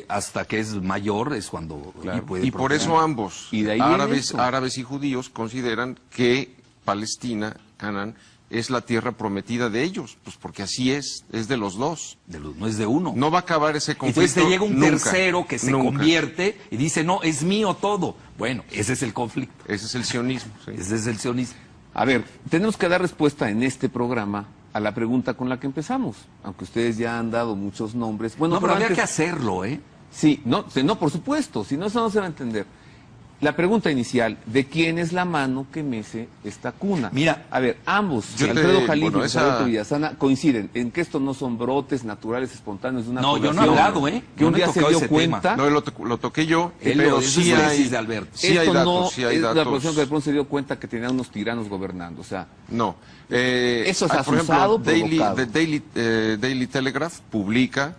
hasta que es mayor es cuando Claro. puede Y por eso procrear. ambos, Y de ahí viene árabes, eso. árabes y judíos, consideran que Palestina, Canaán, es la tierra prometida de ellos, pues porque así es de los dos. No es de uno. No va a acabar ese conflicto. Entonces te llega un nunca, tercero que se nunca. convierte y dice, no, es mío todo. Bueno, ese es el conflicto. Ese es el sionismo. sí. Ese es el sionismo. A ver, tenemos que dar respuesta en este programa a la pregunta con la que empezamos, aunque ustedes ya han dado muchos nombres. Bueno, No, pero había antes- que hacerlo, ¿eh? Sí, no, por supuesto, si no, eso no se va a entender. La pregunta inicial, ¿de quién es la mano que mece esta cuna? Mira, a ver, ambos, Alfredo Jalil y José Alberto Villasana, coinciden en que esto no son brotes naturales, espontáneos de una población. No, yo no he hablado, que un día se dio cuenta. No, lo toqué yo, pero sí hay, de Alberto. Sí hay datos, sí hay datos. Es la población que de pronto se dio cuenta que tenía unos tiranos gobernando, o sea... No. Eso es por ejemplo, provocado. Daily Telegraph publica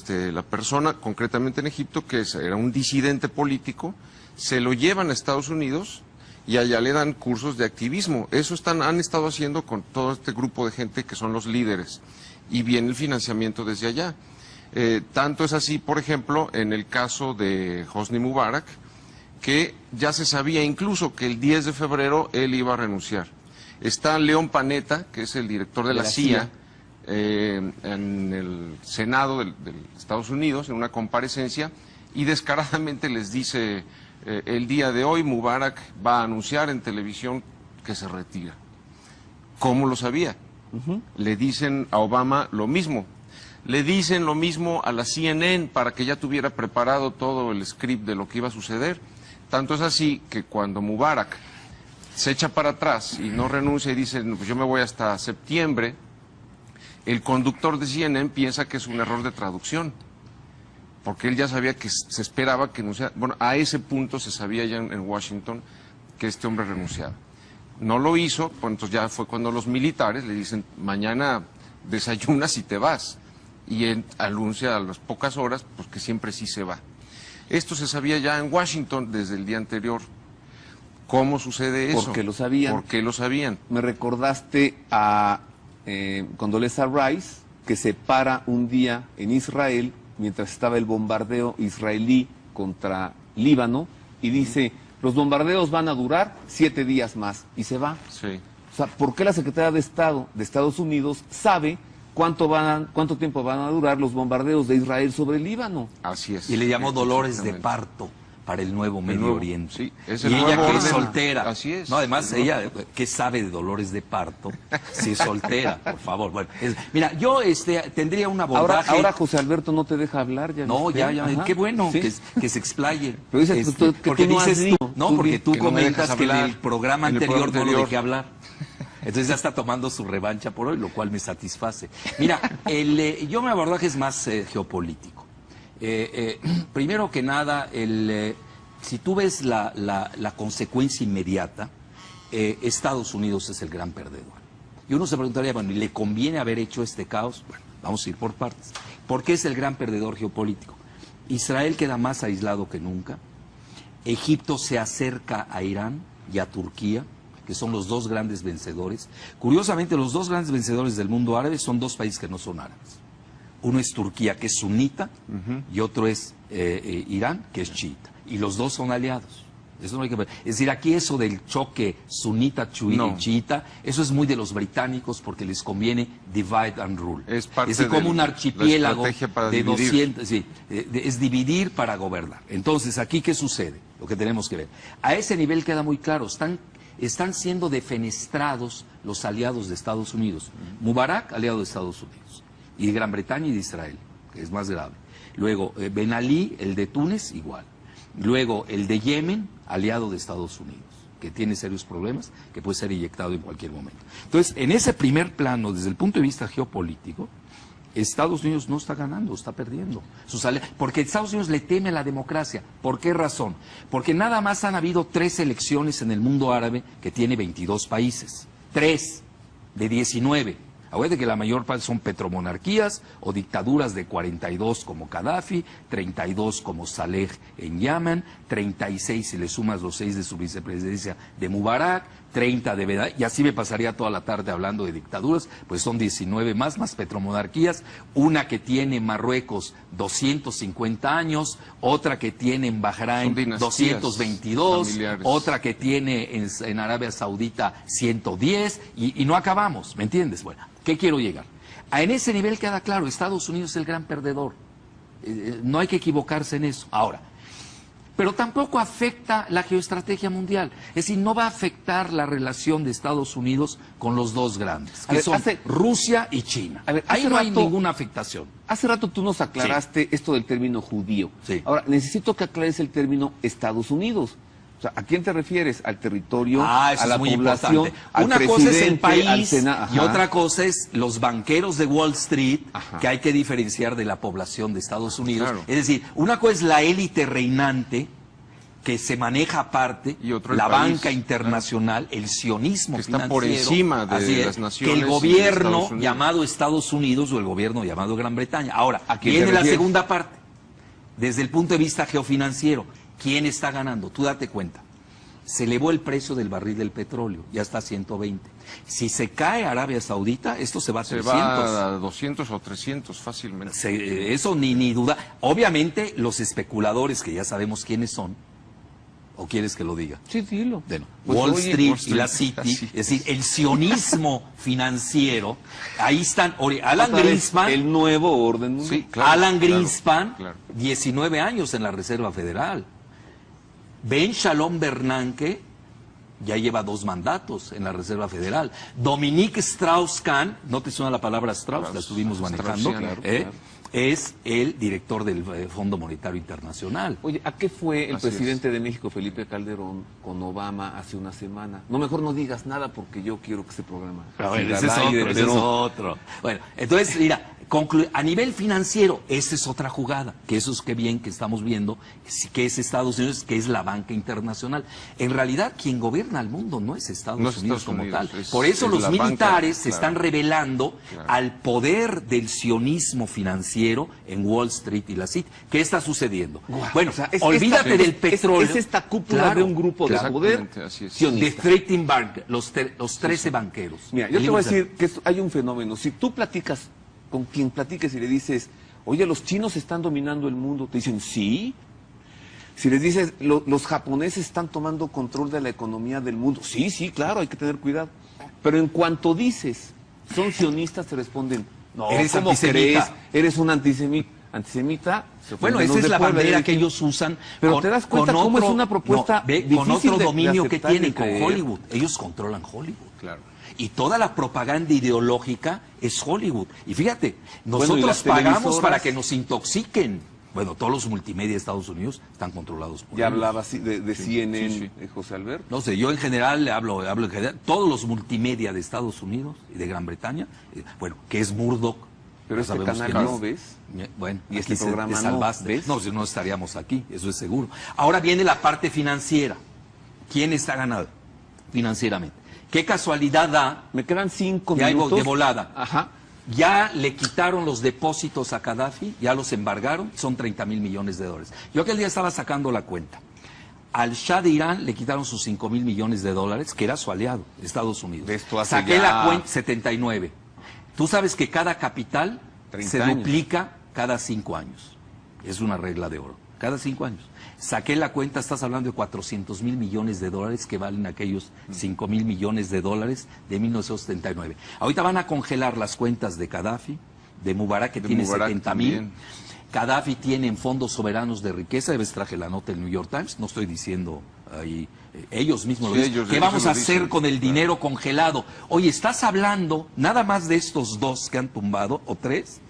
la persona, concretamente en Egipto, que era un disidente político, se lo llevan a Estados Unidos y allá le dan cursos de activismo. Eso han estado haciendo con todo este grupo de gente que son los líderes. Y viene el financiamiento desde allá. Tanto es así, por ejemplo, en el caso de Hosni Mubarak, que ya se sabía incluso que el 10 de febrero él iba a renunciar. Está León Panetta, que es el director de la CIA, en el Senado de Estados Unidos, en una comparecencia, y descaradamente les dice... el día de hoy Mubarak va a anunciar en televisión que se retira. ¿Cómo lo sabía? Le dicen a Obama lo mismo. Le dicen lo mismo a la CNN para que ya tuviera preparado todo el script de lo que iba a suceder. Tanto es así que cuando Mubarak se echa para atrás y no renuncia y dice, pues yo me voy hasta septiembre, el conductor de CNN piensa que es un error de traducción. Porque él ya sabía que se esperaba que anunciara. Bueno, a ese punto se sabía ya en Washington que este hombre renunciaba. No lo hizo, pues entonces ya fue cuando los militares le dicen, mañana desayunas y te vas. Y él anuncia a las pocas horas, pues que siempre sí se va. Esto se sabía ya en Washington desde el día anterior. ¿Cómo sucede eso? Porque lo sabían. Porque lo sabían. Me recordaste a Condoleezza Rice, que se para un día en Israel mientras estaba el bombardeo israelí contra Líbano, y dice, los bombardeos van a durar 7 días más, y se va. Sí. O sea, ¿por qué la Secretaría de Estado de Estados Unidos sabe cuánto tiempo van a durar los bombardeos de Israel sobre el Líbano? Así es. Y le llamó dolores de parto para el nuevo Medio Oriente. Sí, es y el ella nuevo que es orden. soltera. Así es. No, además ella, ¿qué sabe de dolores de parto? Si es soltera, por favor. Bueno, mira, yo tendría un abordaje... Ahora José Alberto no te deja hablar. ¿Ya no, viste? ya, qué bueno, ¿sí? que se explaye. Pero dices que porque tú no dices has dicho, no, porque tú que no me comentas dejas que en hablar. el programa En el anterior programa no lo anterior. dejé hablar. Entonces ya está tomando su revancha por hoy, lo cual me satisface. Mira, yo mi abordaje es más geopolítico. Primero que nada, si tú ves la consecuencia inmediata, Estados Unidos es el gran perdedor. Y uno se preguntaría, bueno, ¿y le conviene haber hecho este caos? Bueno, vamos a ir por partes. ¿Por qué es el gran perdedor geopolítico? Israel queda más aislado que nunca. Egipto se acerca a Irán y a Turquía, que son los dos grandes vencedores. Curiosamente, los dos grandes vencedores del mundo árabe son dos países que no son árabes. Uno es Turquía, que es sunita, y otro es Irán, que es chiita. Y los dos son aliados. Eso no hay que ver. Es decir, aquí eso del choque sunita, chiita, eso es muy de los británicos porque les conviene divide and rule. Es parte decir, como un archipiélago de 200, sí, es dividir para gobernar. Entonces, aquí, ¿qué sucede? Lo que tenemos que ver. A ese nivel queda muy claro, están siendo defenestrados los aliados de Estados Unidos. Mubarak, aliado de Estados Unidos, y de Gran Bretaña y de Israel, que es más grave. Luego, Ben Ali, el de Túnez, igual. Luego, el de Yemen, aliado de Estados Unidos, que tiene serios problemas, que puede ser eyectado en cualquier momento. Entonces, en ese primer plano, desde el punto de vista geopolítico, Estados Unidos no está ganando, está perdiendo. Porque Estados Unidos le teme a la democracia. ¿Por qué razón? Porque nada más han habido 3 elecciones en el mundo árabe que tiene 22 países. 3 de 19. Acuérdate que la mayor parte son petromonarquías o dictaduras de 42 como Gaddafi, 32 como Saleh en Yemen, 36 si le sumas los 6 de su vicepresidencia de Mubarak, 30 de Bedá, y así me pasaría toda la tarde hablando de dictaduras, pues son 19 más petromonarquías, una que tiene en Marruecos 250 años, otra que tiene en Bahrein 222, familiares. Otra que tiene en Arabia Saudita 110, y no acabamos, ¿me entiendes? Bueno, ¿qué quiero llegar? En ese nivel queda claro, Estados Unidos es el gran perdedor, no hay que equivocarse en eso. Ahora, pero tampoco afecta la geoestrategia mundial. Es decir, no va a afectar la relación de Estados Unidos con los dos grandes, que son Rusia y China. Ahí no hay ninguna afectación. Hace rato tú nos aclaraste esto del término judío. Sí. Ahora, necesito que aclares el término Estados Unidos, O sea, ¿a quién te refieres? ¿Al territorio, Eso a la es muy población, importante. al Una cosa es el presidente, al país Senado? y otra cosa es los banqueros de Wall Street, Ajá. que hay que diferenciar de la población de Estados Unidos. Claro. Es decir, una cosa es la élite reinante, que se maneja aparte, Y otro el la país, banca internacional, el sionismo que está financiero, por encima de así es, las naciones que el y de gobierno Estados Unidos. llamado Estados Unidos o el gobierno llamado Gran Bretaña. Ahora, ¿A quién viene te la refieres? segunda parte. Desde el punto de vista geofinanciero, ¿quién está ganando? Tú date cuenta. Se elevó el precio del barril del petróleo, ya está a 120. Si se cae Arabia Saudita, esto se va a Se 300. va a 200 o 300 fácilmente. Eso ni duda. Obviamente, los especuladores, que ya sabemos quiénes son, ¿o quieres que lo diga? Sí, dilo. Bueno, Pues, Wall, oye, Street Wall Street, y la City, así es decir, el sionismo financiero, ahí están. Alan Otra vez, Greenspan, el nuevo orden mundial. Sí, claro, Alan claro, Greenspan, claro. 19 años en la Reserva Federal. Ben Shalom Bernanke ya lleva 2 mandatos en la Reserva Federal. Dominique Strauss-Kahn, ¿no te suena la palabra Strauss? La estuvimos manejando. Straussiano, claro. Es el director del Fondo Monetario Internacional. Oye, ¿a qué fue el Así presidente de México, Felipe Calderón, con Obama hace una semana? No, mejor no digas nada porque yo quiero que este programa siga Ese es al aire, otro, ese es otro. Bueno, entonces, mira, a nivel financiero, esa es otra jugada, que eso es que bien que estamos viendo, que es Estados Unidos, que es la banca internacional. En realidad, quien gobierna el mundo no es Estados No es Unidos Estados como Unidos, tal. es- Por eso es los la banca, militares se claro. están revelando Claro. al poder del sionismo financiero en Wall Street y la City. ¿Qué está sucediendo? Bueno, O sea, es olvídate esta- del petróleo. Es esta cúpula Claro, de un grupo de claro. poder Exactamente, así es. De sionista. 13 bank, los 13 banqueros. Mira, yo El te voy a libro decir que hay un fenómeno. Si tú platicas con quien platiques y le dices, oye, los chinos están dominando el mundo, te dicen, sí. Si les dices, los japoneses están tomando control de la economía del mundo, sí, sí, claro, hay que tener cuidado. Pero en cuanto dices, son sionistas, te responden, no, Eres ¿cómo antisemita. crees? Eres un antisemita. Se Bueno, ofenden esa los es de la Puebla, bandera y- que ellos usan. Pero te das cuenta cómo es una propuesta con difícil otro de dominio que aceptar y tienen con creer. Hollywood. Ellos controlan Hollywood. Claro. Y toda la propaganda ideológica es Hollywood. Y fíjate, Bueno, y nosotros las pagamos televisoras. para que nos intoxiquen. Bueno, todos los multimedia de Estados Unidos están controlados por Ya ellos. hablaba así de CNN, sí. José Alberto. No sé, yo en general hablo en general. Todos los multimedia de Estados Unidos y de Gran Bretaña, bueno, que es Murdoch. Pero ya este sabemos canal quién no es. ves. Bueno, Y este aquí programa te no, salvaste. ¿ves? No, si no estaríamos aquí, eso es seguro. Ahora viene la parte financiera. ¿Quién está ganando financieramente? ¿Qué casualidad da? Me quedan 5 Ya minutos. de volada. Ajá. Ya le quitaron los depósitos a Gaddafi, ya los embargaron, son 30,000 millones de dólares. Yo aquel día estaba sacando la cuenta. Al Shah de Irán le quitaron sus 5,000 millones de dólares, que era su aliado, Estados Unidos. De esto hace Saqué ya- la cuenta, 79. Tú sabes que cada capital 30 se años. duplica cada 5 años. Es una regla de oro. Cada 5 años. Saqué la cuenta, estás hablando de 400,000 millones de dólares que valen aquellos 5,000 millones de dólares de 1979. Ahorita van a congelar las cuentas de Gaddafi, de Mubarak, que De tiene Mubarak 70,000. también. Gaddafi tiene en fondos soberanos de riqueza, debes traje la nota del New York Times, no estoy diciendo ahí, ellos mismos Sí, lo dicen. ellos- ¿Qué ellos vamos lo a hacer dicen, con el claro. dinero congelado? Oye, estás hablando nada más de estos 2 que han tumbado, o 3,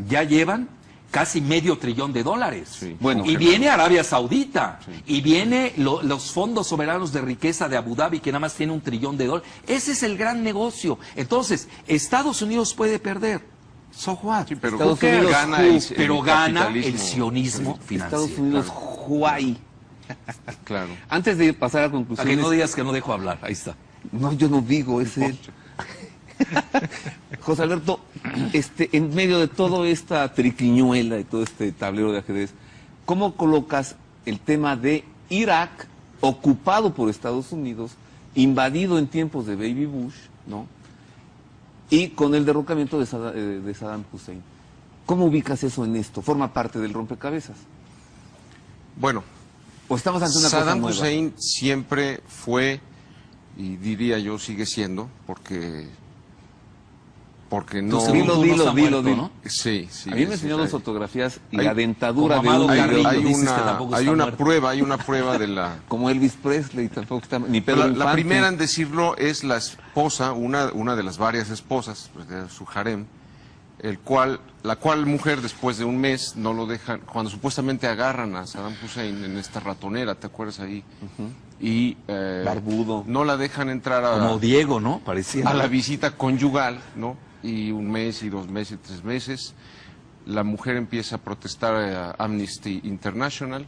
ya llevan casi $500 billion de dólares. Sí. Bueno, Y viene Arabia Saudita, y viene los fondos soberanos de riqueza de Abu Dhabi, que nada más tiene $1 trillón de dólares. Ese es el gran negocio. Entonces, Estados Unidos puede perder. So what? Sí, pero Estados ¿por qué Unidos gana Pero gana el capitalismo? sionismo financiero. Estados Unidos, Huawei. Claro. Antes de pasar a Para que conclusiones. no digas que no dejo hablar. Ahí está. No, yo no digo, es él. José Alberto, en medio de toda esta triquiñuela y todo este tablero de ajedrez, ¿cómo colocas el tema de Irak ocupado por Estados Unidos, invadido en tiempos de Baby Bush, ¿no? Y con el derrocamiento de Saddam Hussein? ¿Cómo ubicas eso en esto? ¿Forma parte del rompecabezas? Bueno, ¿O estamos ante una cosa Saddam nueva? Hussein siempre fue, y diría yo sigue siendo, porque no... Tú seguro tú no está muerto, ¿no? Sí, sí. A mí me sí, enseñó sí. dos fotografías y Hay- la dentadura como de Amado uno y de Carrillo, otro. dices que tampoco está muerto. Hay una prueba de la... Como Elvis Presley, tampoco está, ni Pero Pedro la Infante. primera en decirlo es la esposa, una de las varias esposas pues, de su harem, la cual mujer después de un mes no lo dejan, cuando supuestamente agarran a Saddam Hussein en esta ratonera, ¿te acuerdas ahí? Y barbudo. no la dejan entrar Como Diego, ¿no? Parecía. a la visita conyugal, ¿no? Y un mes, y 2 meses, y 3 meses, la mujer empieza a protestar a Amnesty International,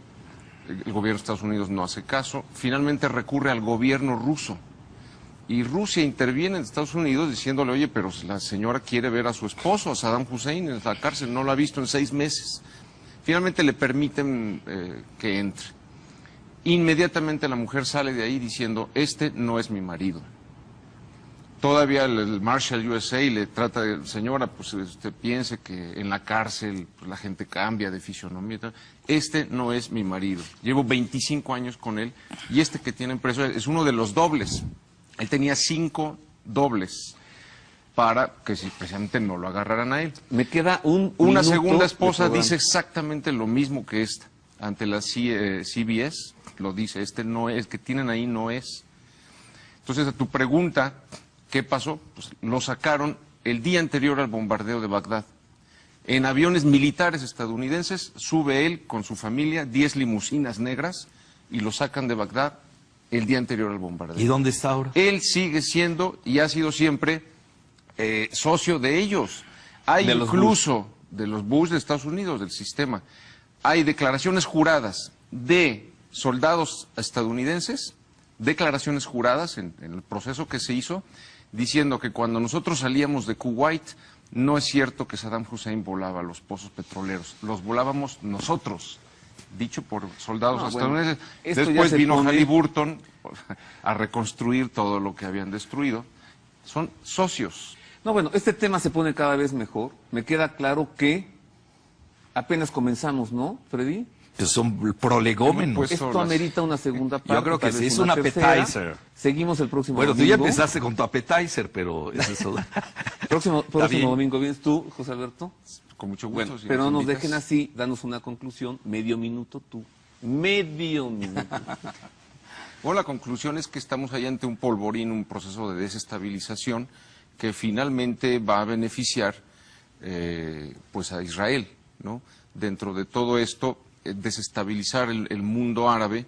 el gobierno de Estados Unidos no hace caso, finalmente recurre al gobierno ruso. Y Rusia interviene en Estados Unidos diciéndole, oye, pero la señora quiere ver a su esposo, a Saddam Hussein, en la cárcel, no lo ha visto en 6 meses. Finalmente le permiten que entre. Inmediatamente la mujer sale de ahí diciendo, este no es mi marido. Todavía el Marshal USA le trata de, señora, pues usted piense que en la cárcel pues, la gente cambia de fisionomía. Este no es mi marido. Llevo 25 años con él y este que tienen preso es uno de los dobles. Él tenía 5 dobles para que si precisamente no lo agarraran a él. Me queda Una segunda esposa dice exactamente lo mismo que esta. Ante la CBS lo dice, este no es, el que tienen ahí no es. Entonces, a tu pregunta, ¿qué pasó? Pues lo sacaron el día anterior al bombardeo de Bagdad. En aviones militares estadounidenses, sube él con su familia, 10 limusinas negras, y lo sacan de Bagdad el día anterior al bombardeo. ¿Y dónde está ahora? Él sigue siendo y ha sido siempre socio de ellos. Hay de los incluso de los Bush de Estados Unidos, del sistema. Hay declaraciones juradas de soldados estadounidenses, declaraciones juradas en el proceso que se hizo, diciendo que cuando nosotros salíamos de Kuwait, no es cierto que Saddam Hussein volaba los pozos petroleros, los volábamos nosotros. Dicho por soldados estadounidenses. Bueno, después vino Halliburton a reconstruir todo lo que habían destruido. Son socios. No, bueno, este tema se pone cada vez mejor. Me queda claro que apenas comenzamos, ¿no, Freddy? Pues son prolegómenos. Pues Esto solas. amerita una segunda parte. Yo creo que tal sí, vez es un una tercera. appetizer. Seguimos el próximo Bueno, tú domingo. ya empezaste con tu appetizer, pero es eso. Próximo bien. domingo vienes tú, José Alberto. Con mucho gusto. Bueno, si pero no nos invitas. dejen así, danos una conclusión, medio minuto tú. Medio minuto. Bueno, la conclusión es que estamos ahí ante un polvorín, un proceso de desestabilización que finalmente va a beneficiar pues a Israel, ¿no? Dentro de todo esto, desestabilizar el mundo árabe,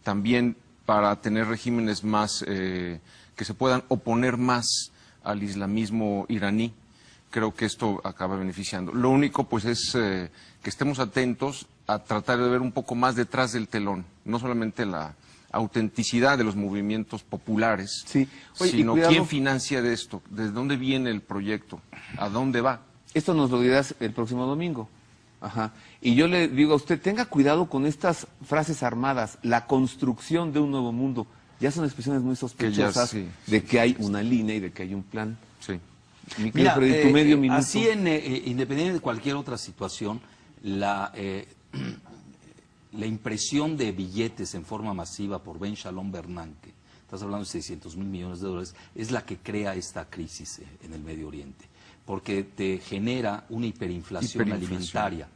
también para tener regímenes más que se puedan oponer más al islamismo iraní. Creo que esto acaba beneficiando. Lo único, pues, es que estemos atentos a tratar de ver un poco más detrás del telón, no solamente la autenticidad de los movimientos populares, Sí. Oye, y sino cuidado. quién financia de esto, desde dónde viene el proyecto, a dónde va. Esto nos lo dirás el próximo domingo. Ajá. Y yo le digo a usted, tenga cuidado con estas frases armadas, la construcción de un nuevo mundo. Ya son expresiones muy sospechosas sí, de que hay una línea y de que hay un plan. Sí. Mi querido Mira, Freddy, tu medio minuto. así independiente de cualquier otra situación, la impresión de billetes en forma masiva por Ben Shalom Bernanke, estás hablando de 600,000 millones de dólares, es la que crea esta crisis en el Medio Oriente, porque te genera una hiperinflación alimentaria.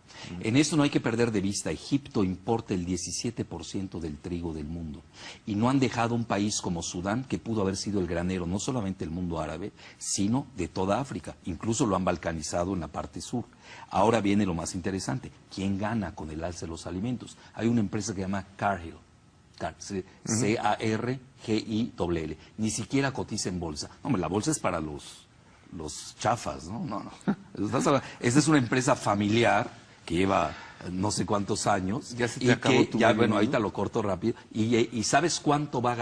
En esto no hay que perder de vista, Egipto importa el 17% del trigo del mundo y no han dejado un país como Sudán, que pudo haber sido el granero no solamente del mundo árabe, sino de toda África, incluso lo han balcanizado en la parte sur. Ahora viene lo más interesante, ¿quién gana con el alza de los alimentos? Hay una empresa que se llama Cargill, C-A-R-G-I-L-L, ni siquiera cotiza en bolsa. Hombre, la bolsa es para los chafas, ¿no? No. Esta es una empresa familiar que lleva no sé cuántos años. Ya se te y acabó que, tu ya, medio bueno, minuto. ahorita lo corto rápido. Y ¿sabes cuánto va a